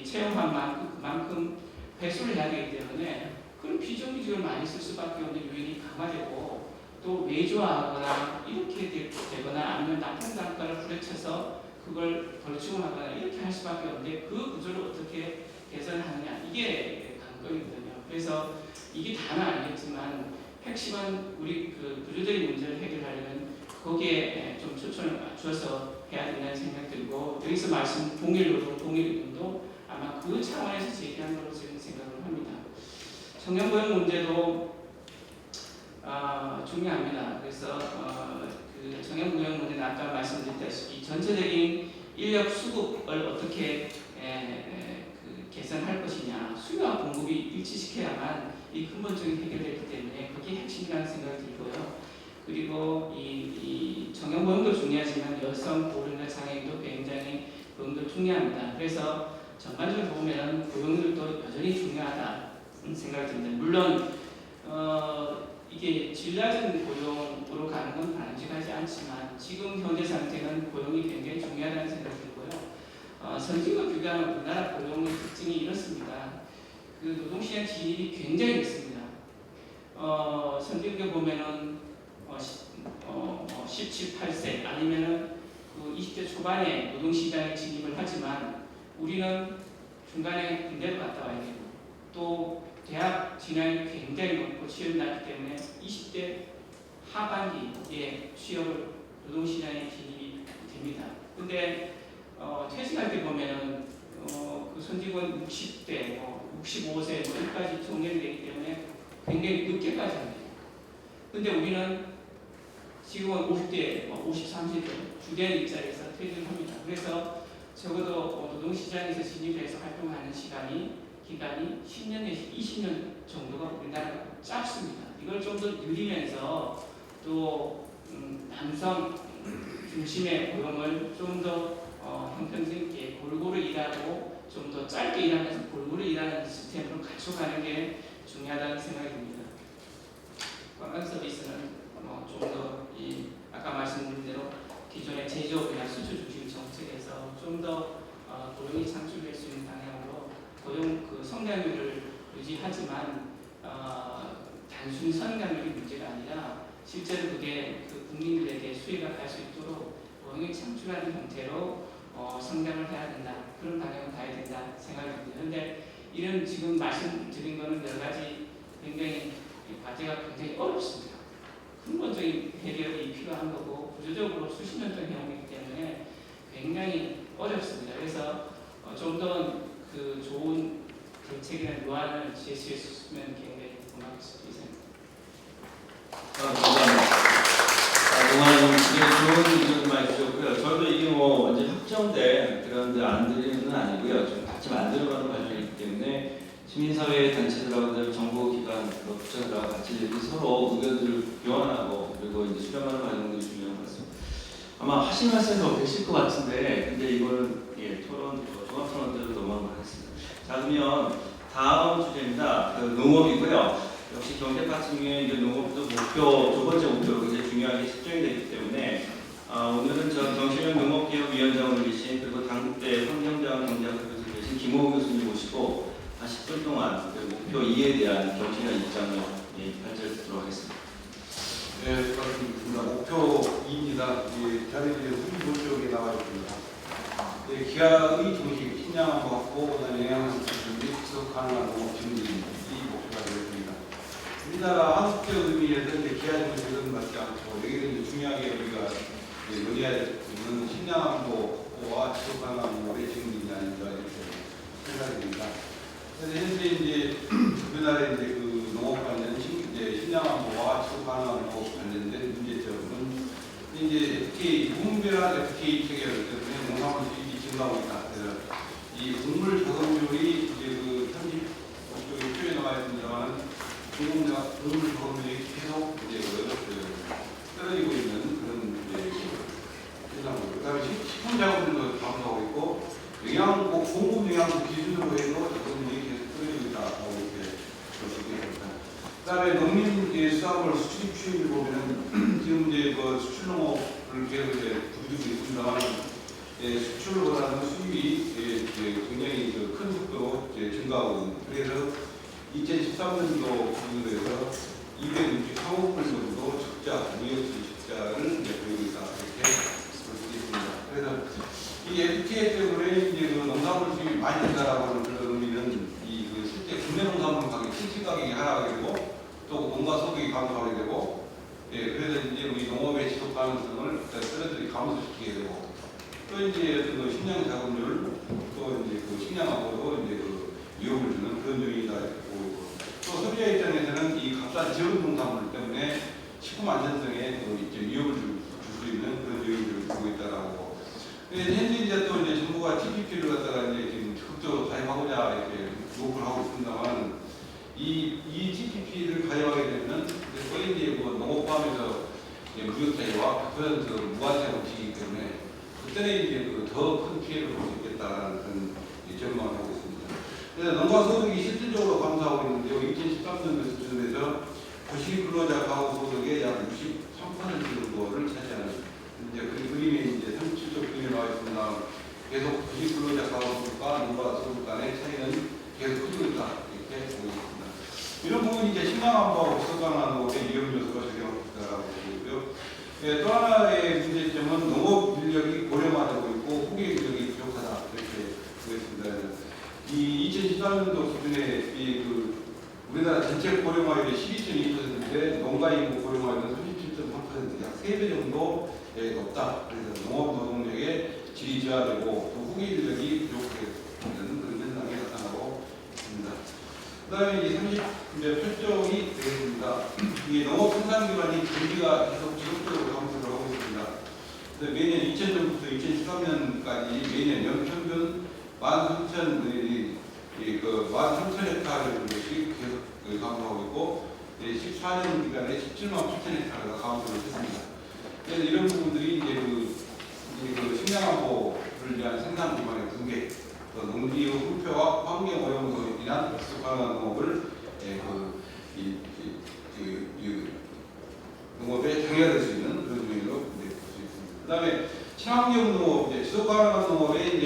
[SPEAKER 4] 채용한 만큼 회수를 해야 되기 때문에 그런 비정규직을 많이 쓸 수밖에 없는 요인이 강화되고, 또 외주화하거나 이렇게 되거나 아니면 나쁜 단가를 부딪혀서 그걸 벌충하거나 이렇게 할 수밖에 없는데, 그 구조를 어떻게 개선하느냐, 이게 관건이거든요. 그래서 이게 다는 아니겠지만 핵심은 우리 그 구조적인 문제를 해결하려면 거기에 좀 초점을 맞춰서 해야 된다는 생각 들고, 여기서 말씀 동일노동, 동일임금도 아마 그 차원에서 제기한 걸로 저는 생각을 합니다. 청년고용 문제도 중요합니다. 그래서 그 청년고용 문제는 아까 말씀드렸다시피 전체적인 인력 수급을 어떻게 개선할 것이냐, 수요와 공급이 일치시켜야만 이 근본적인 해결되기 때문에 그게 핵심이라는 생각이 들고요. 그리고 이 청년고용도 중요하지만 여성 고령자 장애인도 굉장히 고용도 중요합니다. 그래서 전반적으로 보면 고용률도 여전히 중요하다 생각이 듭니다. 물론 이게 질 낮은 고용으로 가는 건 바람직하지 않지만 지금 현재 상태는 고용이 굉장히 중요하다는 생각이 들고요. 선진국 비교하면 우리나라 고용의 특징이 이렇습니다. 그 노동시장 진입이 굉장히 있습니다. 선진국에 보면은 17, 18세 아니면은 그 20대 초반에 노동시장에 진입을 하지만 우리는 중간에 군대를 갔다 와야 되고 또 대학 진학이 굉장히 높고 취업이 낮기 때문에 20대 하반기에 취업을 노동시장에 진입이 됩니다. 근데 퇴직할 때 보면은 그 선진국은 60대, 65세 여기까지 정년이 되기 때문에 굉장히 늦게까지 합니다. 근데 우리는 지금은 50대, 53세 주된 일자리에서 퇴직을 합니다. 그래서 적어도 노동시장에서 진입해서 활동하는 기간이 10년 내지 20년 정도가 우리나라가 짧습니다. 이걸 좀 더 늘리면서 또 남성 중심의 고용을 좀 더 형평성 있게 골고루 일하고 좀 더 짧게 일하면서 골고루 일하는 시스템으로 갖춰가는 게 중요하다는 생각이 듭니다. 관광 서비스는 좀 더 아까 말씀드린 대로 기존의 제조업이나 수출 중심 정책에서 좀 더 고용이 창출될 수 있는 방향으로 고용 그 성장률을 유지하지만 단순히 성장률이 문제가 아니라 실제로 그게 그 국민들에게 수혜가 갈 수 있도록 고용이 창출하는 형태로 성장을 해야 된다. 그런 방향으로 가야 된다 생각이 듭니다. 그런데 이런 지금 말씀드린 거는 여러 가지 굉장히 과제가 굉장히 어렵습니다. 근본적인 해결이 필요한 거고 구조적으로 수십 년 동안 해오기 때문에 굉장히 어렵습니다. 그래서 좀 더 그 좋은 대책이나 노안을 제시했으면 굉장히 고맙습니다.
[SPEAKER 1] 감사합니다. 그동안 좋은 의견 많이 주셨고요. 저도 이게 뭐 이제 확정된 그런 안들은 아니고요. 좀 같이 만들어가는 과정이기 때문에 시민사회 단체들하고 정보기관, 부처들하고 같이 이렇게 서로 의견들을 교환하고 그리고 이제 수렴하는 과정들이 중요한 것 같습니다. 아마 하실 말씀이 없으실 것 같은데, 근데 이거는 토론, 종합토론대로 넘어가도록 하겠습니다. 자, 그러면 다음 주제입니다. 그 농업이고요. 역시 경제 파트 중에 이제 농업도 두 번째 목표로 굉장히 중요하게 측정이 되기 때문에 오늘은 경실련 농업개혁위원장으로 계신 그리고 당대 환경장 경제학교에서 계신 김호우 교수님 모시고 10분 동안 그 목표 2에 대한 경실련 입장을 발제를 듣도록 하겠습니다.
[SPEAKER 5] 네, 반갑습니다. 목표 2입니다. 자료들이 35쪽에 나와 있습니다. 기아의 중심, 식량안보 확보, 그다음에 영양성 및 지속 가능한 농업 증진, 이 목표가 되겠습니다. 우리나라 한국적 의미에서 기아 중심은 맞지 않고 여기는 중요하게 우리가 논의해야 되는 식량안보와 지속 가능한 농업의 증진이 아닌가 이렇게 생각이 됩니다. 그래서 현재 우리나라의 그 농업 관련 식량안보와 지속 가능한 농업 관련된 문제점은 특히 분배나 FTA 체결 때문에 농산물 수입이 증가하고 있다. 그래서 이 곡물 자급률이 그 35쪽에 표에 나와 있습니다만 공공장 계속 이제 부르고 있습니다만 수출보다는 수입이 굉장히 큰 속도로 증가하고 있습니다. 그래서 2013년도 기준으로 해서 263억 불 정도 적자, 무역 적자를 보이고 있다 이렇게 볼 수 있습니다. 그래서 이 FTA 때문에 이제 그 농산물 수입이 많이 된다라고 하는 그런 의미는 실제 국내 농산물 가격, 실질 가격이 하락하게 되고 또 농가 소득이 감소하게 되고 그래서 이제 우리 농업의 지속 가능성을 떨어뜨리 감소시키게 되고 또 이제 어떤 그 식량 자금률 또 이제 그 식량하고도 이제 그 위협을 주는 그런 요인이다 이렇게 보고 있고 또 소비자 입장에서는 이 값싼 지역 농산물 때문에 식품 안전성에 또 이제 위협을 줄 수 있는 그런 요인들을 보고 있다라고. 현재 이제 또 이제 정부가 TPP를 갖다가 이제 지금 적극적으로 가입하고자 이렇게 요구를 하고 있습니다만 이 TPP를 가입하게 되면 거의 이제 뭐 농업 포함해서 무역 차이와 100% 무관세 원칙이기 때문에 그때는 이제 더 큰 피해를 볼 수 있겠다라는 그런 전망을 하고 있습니다. 그래서 농가 소득이 실질적으로 감소하고 있는데요. 2013년 수준에서 도시 근로자 가구 소득의 약 63% 정도를 차지하는 이제 그 그림에 이제 37쪽 그림이 나와 있습니다. 계속 도시 근로자 가구 소득과 농가 소득 간의 차이는 계속 커지고 있다 이렇게 보고 있습니다. 이런 부분이 이제 식량 안보하고 지속 가능한 위험 요소가 적용되다라고 보고 있고요. 또 하나의 문제점은 농업 인력이 고령화되고 있고 후기 인력이 부족하다 이렇게 보겠습니다. 이 2013년도 수준의 우리나라 전체 고령화율이 12.2%인데 농가 인구 고령화율은 37.3%, 약 3배 정도 높다. 그래서 농업 노동력의 질이 저하되고 또 후기 인력이 부족하게 되는 그런 현상이 나타나고 있습니다. 그다음에 이제 38쪽이 되겠습니다. 이 농업 생산 기반이 경기가 계속 지속적으로 감소를 하고 있습니다. 그래서 매년 2000년부터 2013년까지 매년 연평균 13,000헥타르 정도씩 계속 감소하고 있고 14년 기간에 17만 8천 헥타르가 감소를 했습니다. 그래서 이런 부분들이 이제 그 식량 안보를 위한 생산 기반의 붕괴, 농지의 흡표와 환경 오염으로 인한 지속 가능한 농업을 농업에 장애될 수 있는 그런 요인으로 볼 수 있습니다. 그다음에 친환경 농업, 지속 가능한 농업에 이제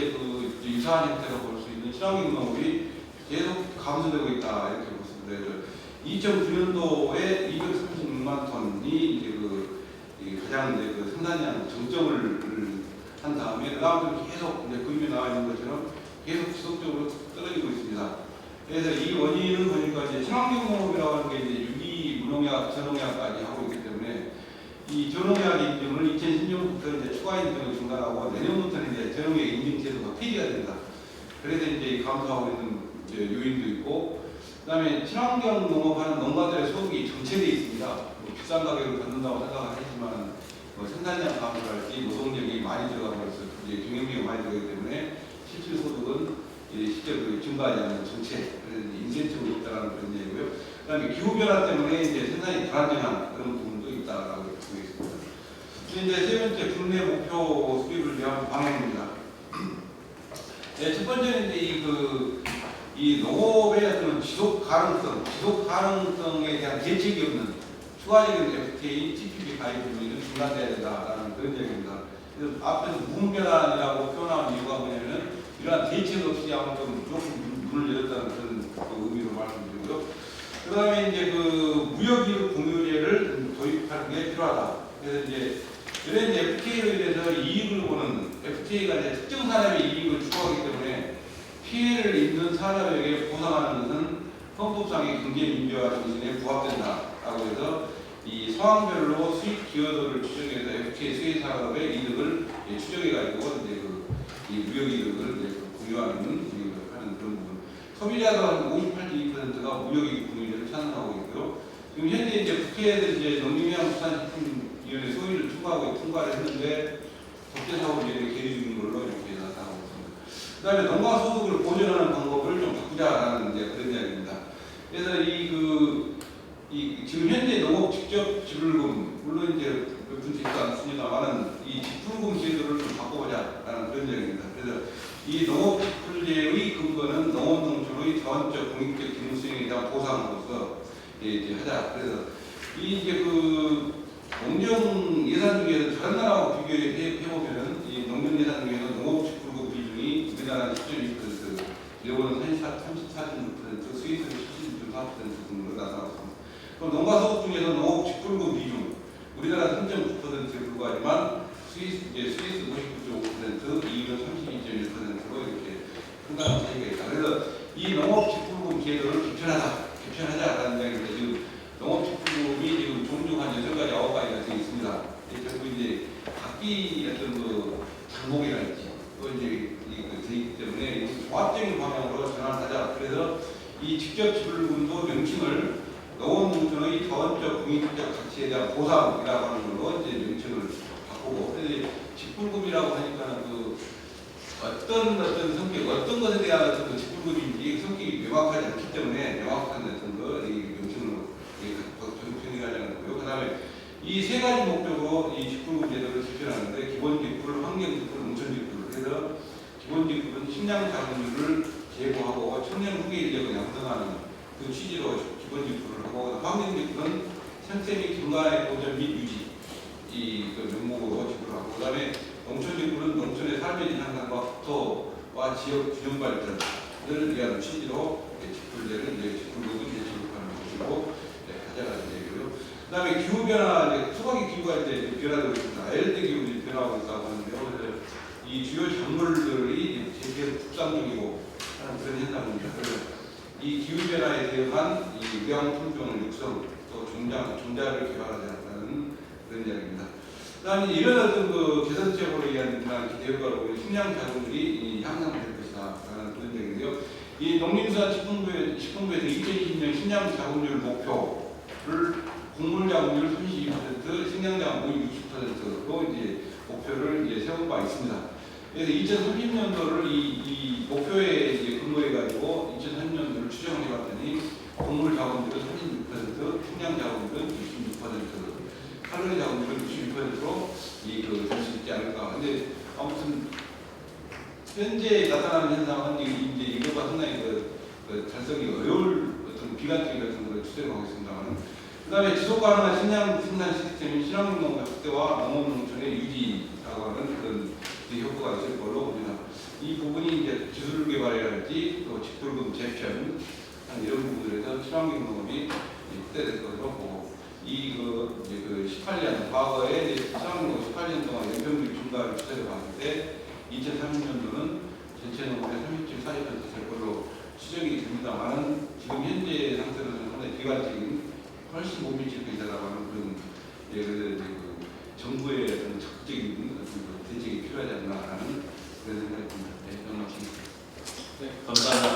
[SPEAKER 5] 유사한 형태로 볼 수 있는 친환경 농업이 계속 감소되고 있다 이렇게 볼 수 있습니다. 2009년도에 236만 톤이 이제 가장 이제 생산량 정점을 한 다음에 그다음부터 계속 이제 그림에 나와 있는 것처럼 계속 지속적으로 떨어지고 있습니다. 그래서 이 원인을 보니까 이제 친환경 농업이라고 하는 게 이제 유기 무농약, 저농약까지 하고 있기 때문에 이 저농약 인증을 2010년부터 이제 추가 인증을 중단하고 내년부터는 이제 저농약 인증 제도가 폐지가 됩니다. 그래서 이제 감소하고 있는 이제 요인도 있고, 그다음에 친환경 농업하는 농가들의 소득이 정체되어 있습니다. 비싼 가격을 받는다고 생각을 하지만 생산량 감소랄지 노동력이 많이 들어가면서 이제 경영비가 많이 들어가기 때문에 실질 소득은 실제로 증가하지 않는 정체, 그래서 인센티브가 있다는 그런 얘기고요. 그다음에 기후 변화 때문에 이제 생산이 불안정한 그런 부분도 있다라고 보겠습니다. 이제 세 번째 국내 목표 수립을 위한 방향입니다. 첫 번째는 이제 이 농업의 어떤 지속 가능성에 대한 대책이 없는 추가적인 FTA, TPP 가입 분위기는 중단돼야 된다라는 그런 얘기입니다. 그래서 앞에서 무분별한이라고 표현한 이유가 뭐냐면은 이러한 대책 없이 아무튼 무조건 문을 열었다는 그런 의미로 말씀드리고요. 그 다음에 이제 무역이익 공유제를 도입하는 게 필요하다. 그래서 이제 이런 FTA로 인해서 이익을 보는 FTA가 이제 특정 산업의 이익을 추구하기 때문에 피해를 입는 산업에게 보상하는 것은 헌법상의 경제 민주화 정신에 부합된다라고 해서 이 상황별로 수익 기여도를 추정해서 FTA 수혜 산업의 이득을 추정해가지고 이제 이 무역 이익을 이제 공유하는 그런 부분. 소비자가 한 58.2%가 무역 이익 공유를 찬성하고 있고요. 지금 현재 이제 국회에서 이제 농림해양수산식품위원회 소위를 통과를 했는데 법제사업을 이제 계류 중인 걸로 이렇게 나타나고 있습니다. 그다음에 농가 소득을 보존하는 방법을 좀 바꾸자라는 이제 그런 이야기입니다. 그래서 지금 현재 농업 직접 지불금, 물론 이제 몇 분씩 있지 않습니다만은 이 직불금 제도를 좀 바꿔보자라는 그런 이야기입니다. 그래서 이 농업 직불제의 근거는 농업농촌의 자원적 공익적 기능 수행에 대한 보상으로서 이제 하자. 그래서 이제 농경 예산 중에서 다른 나라하고 농가 소득 중에서 농업 직불금 비중 우리나라 3.9%에 불과하지만 스위스 59.5%, EU는 32.1%로 이렇게 상당한 차이가 있다. 그래서 이 농업 직불금 제도를 개편하자라는 이야기인데 지금 농업 직불금이 지금 종종 한 6가지, 9가지가 되어 있습니다. 결국 이제 각기 어떤 그 장목이랄지 또 이제 되어 있기 때문에 종합적인 방향으로 전환하자. 그래서 이 직접 지불금도 명칭을 농업농촌의 자원적 공익적 가치에 대한 보상이라고 하는 걸로 이제 명칭을 바꾸고, 그래서 직불금이라고 하니까는 그 어떤 성격, 어떤 것에 대한 어떤 그 직불금인지 성격이 명확하지 않기 때문에 명확한 어떤 그 명칭으로 정의하자는 거고요. 그다음에 이 세 가지 목표로 이 직불금 제도를 실현하는데 기본 직불, 환경 직불, 농촌 직불. 그래서 기본 직불은 식량 자금률을 제고하고 청년 후계 인력을 양성하는 그 취지로 기본 직불을 하고, 환경 직불은 생태 및 경관의 보전 및 유지 그 명목으로 직불을 하고, 그다음에 농촌 직불은 농촌의 삶의 질 향상과 국토와 지역 균형 발전을 위한 취지로 직불제를 직불금을 지급하는 것이고 가져가는 얘기고요. 그다음에 기후 변화, 소각의 기후가 이제 변화되고 있습니다. 아열대 기후 변화하고 있다고 하는데요. 그래서 이 주요 작물들이 계속 북상 중이고 하는 그런 현상입니다. 그래서 이 기후 변화에 대응한 이 의왕 품종을 육성, 또 종자를 개발하자는 그런 이야기입니다. 그다음에 이런 어떤 그 개선책으로 의한 대응으로 식량 자금률이 향상될 것이다라는 그런 얘기인데요. 이 농림수산식품부에서 2020년 식량 자금률 목표를 곡물 자금률 32%, 식량 자금률 60%로 이제 목표를 이제 세운 바 있습니다. 그래서 2030년도를 이 목표에 이제 근거해 가지고 2030년도를 추정해 봤더니 곡물 자금률은 36%, 식량 자금률은 66%, 칼로리 자금률은 62%로 될 수 있지 않을까. 근데 아무튼 현재 나타나는 현상은 이제 이거가 상당히 그 달성이 어려울 어떤 비관적인 같은 걸 추정하고 있습니다만. 그다음에 지속 가능한 식량 생산 시스템인 친환경 확대와 농업농촌의 유지라고 하는 그런 효과가 있을 걸로 봅니다. 이 부분이 이제 기술 개발이랄지 또 직불금 재편 이런 부분들에서 친환경 농업이 확대될 것으로 보고, 그 18년 과거에 친환경 농업 18년 동안 연평균 증가를 추세를 봤을 때 2030년도는 전체 농업의 30.4% 될 걸로 추정이 됩니다만은 지금 현재 상태로는 상당히 비관적인 훨씬 못 미칠 것이다라고 하는 그런 그 정부의 어떤 적극적인 어떤 대책이 필요하지 않나라는 그런 생각이 듭니다. 네, 넘어가겠습니다.
[SPEAKER 1] 네, 감사합니다.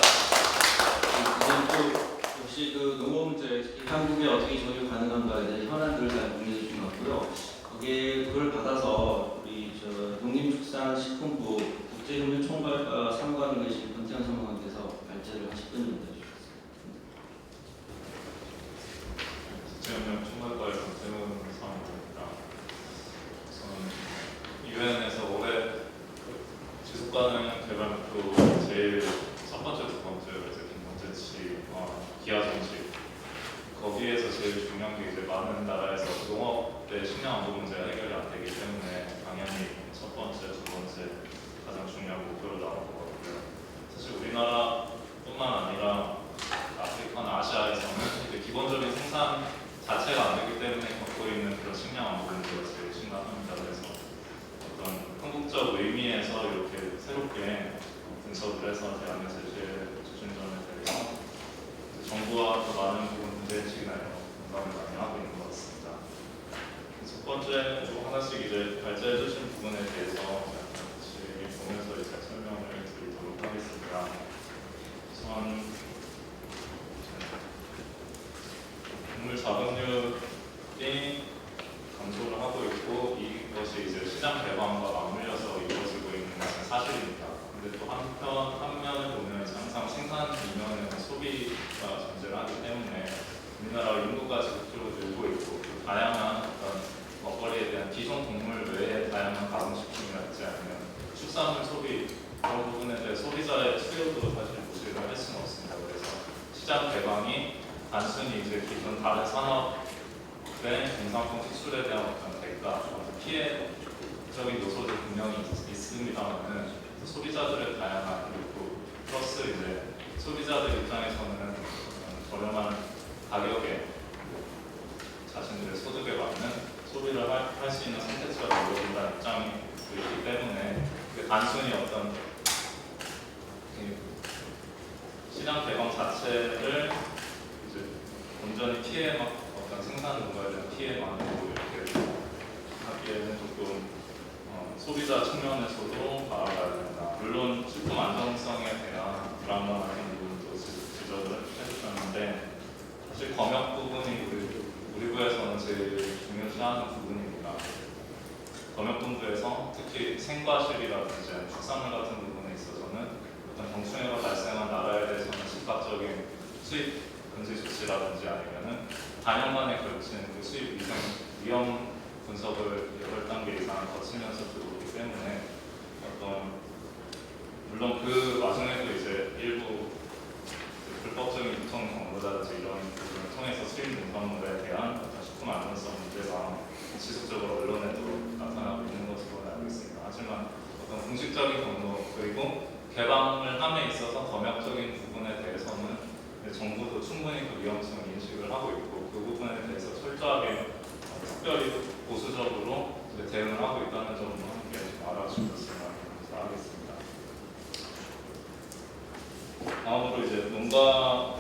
[SPEAKER 1] 이제 또 역시 그 농업 문제, 한국에 어떻게 조율 가능한가에 대한 현안들을 잘 공유해 주신 것 같고요. 거기에 그걸 받아서 우리 농림축산식품부 국제협력총괄과 사무관 계신 권태현 사무관께서 발제를 하실 분입니다.
[SPEAKER 6] 국제협력 총괄과의 권태훈 사무관입니다. 저는 유엔에서 올해 지속가능 개발 목표 제일 첫 번째, 두 번째로 이제 경제치, 기아 정책, 거기에서 제일 중요한 게 이제 많은 나라에서 농업의 식량 안보 문제가 해결이 안 되기 때문에 당연히 첫 번째, 두 번째 가장 중요한 목표로 나온 것 같고요. 사실 우리나라뿐만 아니라 아프리카나 아시아에서는 기본적인 생산 자체가 안 되기 때문에 겪고 있는 그런 식량 안보 문제가 제일 심각합니다. 그래서 어떤 한국적 의미에서 이렇게 새롭게 분석을 해서 대한에서 제일 기준점에 대해서 정부와 더 많은 문제의식이나 공감을 많이 하고 있는 것 같습니다. 첫 번째 하나씩 이제 발제해 주신 부분에 대해서 같이 보면서 이제 설명을 드리도록 하겠습니다. 우선 곡물 자금률이 감소를 하고 있고, 이것이 이제 시장 개방과 맞물려서 이루어지고 있는 것은 사실입니다. 근데 또 한면을 보면 항상 생산 이면에는 소비가 존재를 하기 때문에 우리나라 인구가 지속적으로 늘고 있고, 또 다양한 어떤 먹거리에 대한 기존 곡물 외에 다양한 가공식품이랄지 아니면 축산물 소비, 그런 부분에 대해 소비자의 수요도 사실 무시를 할 수는 없습니다. 그래서 시장 개방이 단순히 이제 기존 다른 산업의 공산품 수출에 대한 어떤 대가, 피해적인 요소도 분명히 있습니다만은 소비자들의 다양한 욕구 플러스 이제 소비자들 입장에서는 저렴한 가격에 자신들의 소득에 맞는 소비를 할 수 있는 선택지가 되어준다는 입장이 있기 때문에 단순히 어떤 시장 개방 자체를 이제 온전히 피해만 어떤 생산 농가에 대한 피해만으로 이렇게 하기에는 조금 소비자 측면에서도 바라봐야 된다. 물론 식품 안정성에 대한 불안감 같은 부분도 지적을 해주셨는데 사실 검역 부분이 우리 부에서는 제일 중요시하는 부분입니다. 검역본부에서 특히 생과실이라든지 축산물 같은 부분에 있어서는 어떤 병충해가 발생한 나라에 대해서는 즉각적인 수입 금지 조치라든지 아니면은 단연간에 걸친 그 수입 위생 위험 분석을 8단계 이상 거치면서 들어오기 때문에 어떤 물론 그 와중에도 이제 일부 불법적인 유통 정보라든지 이런 부분을 통해서 수입 농산물에 대한 어떤 식품 안전성 문제가 지속적으로 언론에도 나타나고 있는 것으로 알고 있습니다. 하지만 어떤 공식적인 경로 그리고 개방을 함에 있어서 검역적인 부분에 대해서는 정부도 충분히 그 위험성을 인식을 하고 있고 그 부분에 대해서 철저하게 특별히 보수적으로 대응을 하고 있다는 점을 함께 알아주셨으면 바라겠습니다. 다음으로 이제 농가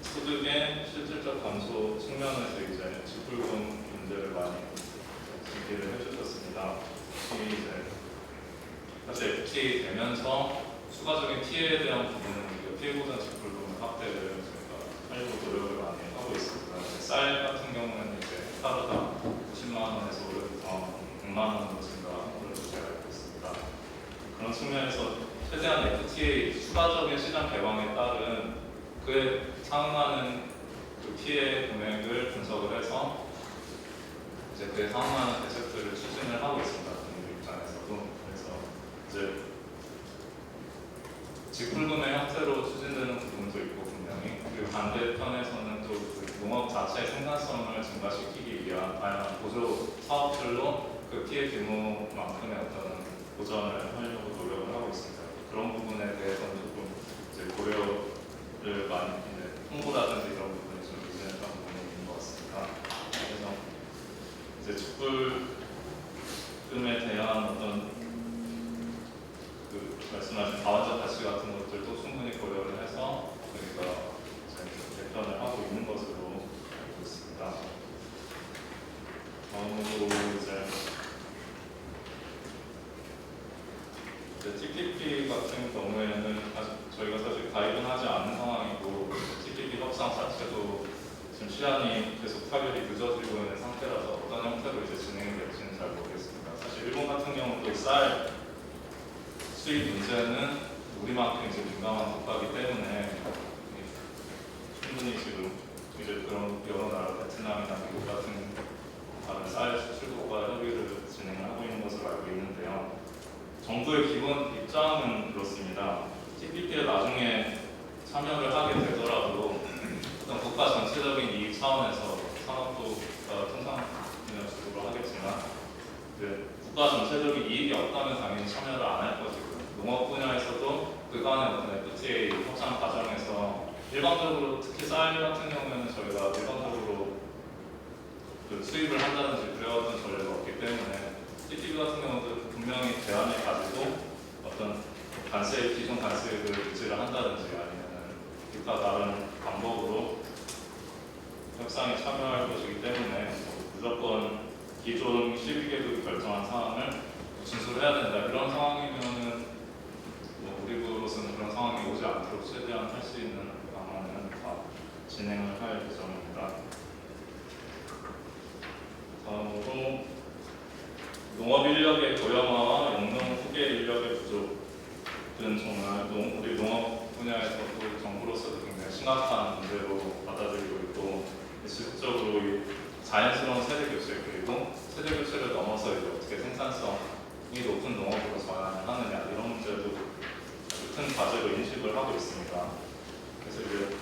[SPEAKER 6] 소득의 실질적 감소 측면에서 이제 직불금 문제를 많이 제기를 해주셨습니다. 이 이제 사실 FTA 되면서 추가적인 피해에 대한 부분은 피해보전 직불금 확대를 저희가 하려고 노력을 많이 하고 있습니다. 쌀 같은 경우는 이제 헥타르당 90만 원에서 올해부터 100만 원으로 증가한 걸로 제가 알고 있습니다. 그런 측면에서 최대한 FTA 추가적인 시장 개방에 따른 그에 상응하는 그 피해 금액을 분석을 해서 이제 그에 상응하는 대책들을 추진을 하고 있습니다. 국민들 입장에서도. 그래서 이제 직불금의 형태로 추진되는 부분도 있고 분명히 그리고 반대편에서는 또 그 농업 자체의 생산성을 증가시키기 위한 다양한 보조 사업들로 그 피해 규모만큼의 어떤 보전을 하려고 노력을 하고 있습니다. 그런 부분에 대해서는 조금 이제 고려를 많이 홍보라든지 이런 부분이 좀 유지했던 부분이 있는 것 같습니다. 그래서 이제 직불금에 대한 어떤 그 말씀하신 다원적 가치 같은 것들도 충분히 고려를 해서 저희가 개편을 하고 있는 것으로 알고 있습니다. 다음으로 이제 TPP 같은 경우에는 저희가 사실 가입은 하지 않은 상황이고 TPP 협상 자체도 지금 시한이 계속 타결이 늦어지고 있는 상태라서 어떤 형태로 이제 진행이 될지는 잘 모르겠습니다. 사실 일본 같은 경우도 쌀 수입 문제는 우리만큼 이제 민감한 국가이기 때문에 충분히 지금 이제 그런 여러 나라 베트남이나 미국 같은 다른 쌀 수출국과 협의를 진행하고 있는 것으로 알고 있는데요. 정부의 기본 입장은 그렇습니다. TPP에 나중에 참여를 하게 되더라도 어떤 국가 전체적인 이익 차원에서 산업부가 통상분야 주도를 하겠지만 국가 전체적인 이익이 없다면 당연히 참여를 안 할 것이고 농업 분야에서도 그간의 어떤 FTA 협상 과정에서 일반적으로 특히 쌀 같은 경우에는 저희가 일반적으로 그 수입을 한다든지 그래왔던 전례가 없기 때문에 TPP 같은 경우도 분명히 대안을 가지고 어떤 기존 관세를 유지를 한다든지 아니면 기타 다른 방법으로 협상에 참여할 것이기 때문에 무조건 기존 12개국이 결정한 사항을 준수해야 된다 이런 상황이면은 우리 부로서는 그런 상황이 오지 않도록 최대한 할 수 있는 방안은 다 진행을 할 예정입니다. 다음으로 농업 인력의 고령화와 영농 후계 인력의 부족은 정말 우리 농업 분야에서도 정부로서도 굉장히 심각한 문제로 받아들이고 있고 지속적으로 이 자연스러운 세대 교체 그리고 세대 교체를 넘어서 이제 어떻게 생산성이 높은 농업으로 전환을 하느냐 이런 문제도 큰 과제로 인식을 하고 있습니다. 그래서 이제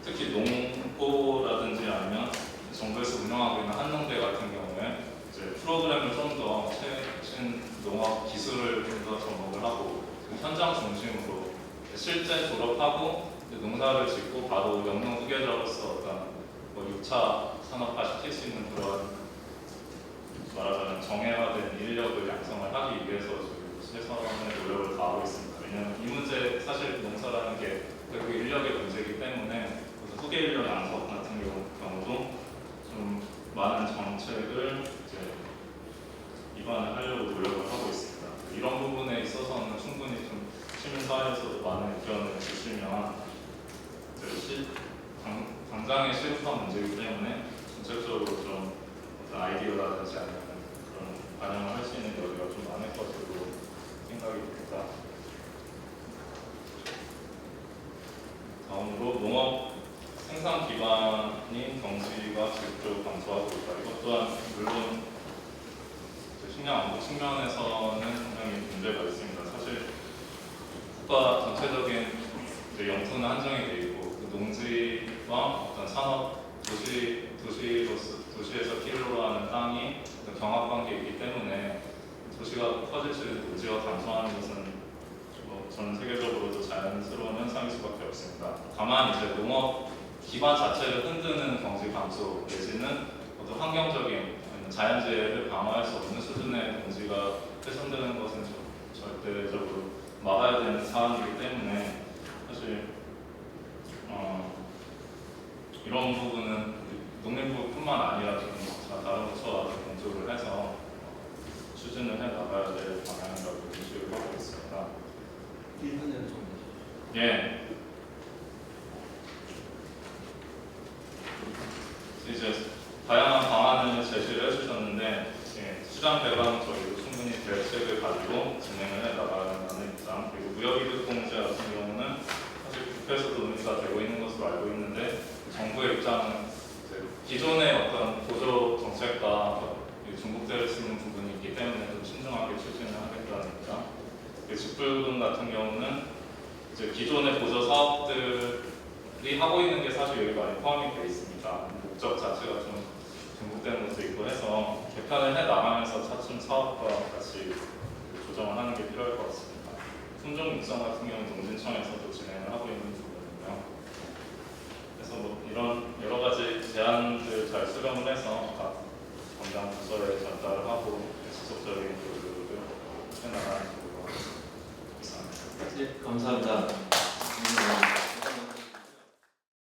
[SPEAKER 6] 특히 농고라든지 아니면 정부에서 운영하고 있는 한농대 같은 경우에 이제 프로그램을 좀 더 최신 농업 기술을 좀 더 접목을 하고 현장 중심으로 실제 졸업하고 농사를 짓고 바로 영농 후계자로서 어떤 6차 산업화 시킬 수 있는 그런 말하자면 정예화된 인력을 양성을 하기 위해서 최선의 노력을 다하고 있습니다. 왜냐하면 이 문제 사실 농사라는 게 결국 인력의 문제이기 때문에 그래서 후계 인력 양성 같은 경우도 좀 많은 정책을 이제 입안을 하려고 노력을 하고 있습니다. 이런 부분에 있어서는 충분히 좀 시민사회에서도 많은 의견을 주시면 당장의 시급한 문제이기 때문에 전체적으로 좀 어떤 아이디어라든지 아니면 그런 반영을 할 수 있는 여지가 좀 많을 것으로 생각이 듭니다. 다음으로 농업 생산 기반인 경지가 지속적으로 감소하고 있다. 이것 또한 물론 식량 안보 측면에서는 굉장히 문제가 있습니다. 사실 국가 전체적인 영토는 한정이 되어 있고 그 농지와 어떤 산업 도시에서 필요로 하는 땅이 경합 관계에 있기 때문에 도시가 커질수록 농지가 감소하는 것은 전 세계적으로도 자연스러운 현상일 수밖에 없습니다. 다만 이제 농업 기반 자체를 흔드는 경지 감소 내지는 어떤 환경적인 자연재해를 방어할 수 없는 수준의 경지가 훼손되는 것은 절대적으로 막아야 되는 사안이기 때문에 사실 이런 부분은 농림부뿐만 아니라 좀 다른 부처와 공조를 해서 추진을 해 나가야 될 방향이라고 인식을 하고 있습니다.
[SPEAKER 1] 1분여 정도.
[SPEAKER 6] 예. 이제 다양한 방안을 제시를 해주셨는데 수장 배방 저희도 충분히 대책을 가지고 진행을 해 나가는 입장. 그리고 무역이득공제 같은 경우는 사실 국회에서도 논의가 되고 있는 것으로 알고 있는데 정부의 입장은 이제 기존의 어떤 보조 정책과 중복될 수 있는 부분이 있기 때문에 좀 신중하게 추진을 하겠다는 입장. 직불금 같은 경우는 이제 기존의 보조 사업들이 하고 있는 게 사실 여기 많이 포함이 되어 있습니다. 목적 자체가 좀 중복되는 것도 있고 해서 개편을 해 나가면서 차츰 사업과 같이 조정을 하는 게 필요할 것 같습니다. 품종 육성 같은 경우는 농진청에서도 진행을 하고 있는 부분이고요. 그래서 뭐 이런 여러 가지 제안들 잘 수렴을 해서 각 담당 부서에 전달을 하고 지속적인 노력을 해나가는 걸로 하겠습니다.
[SPEAKER 1] 네, 감사합니다.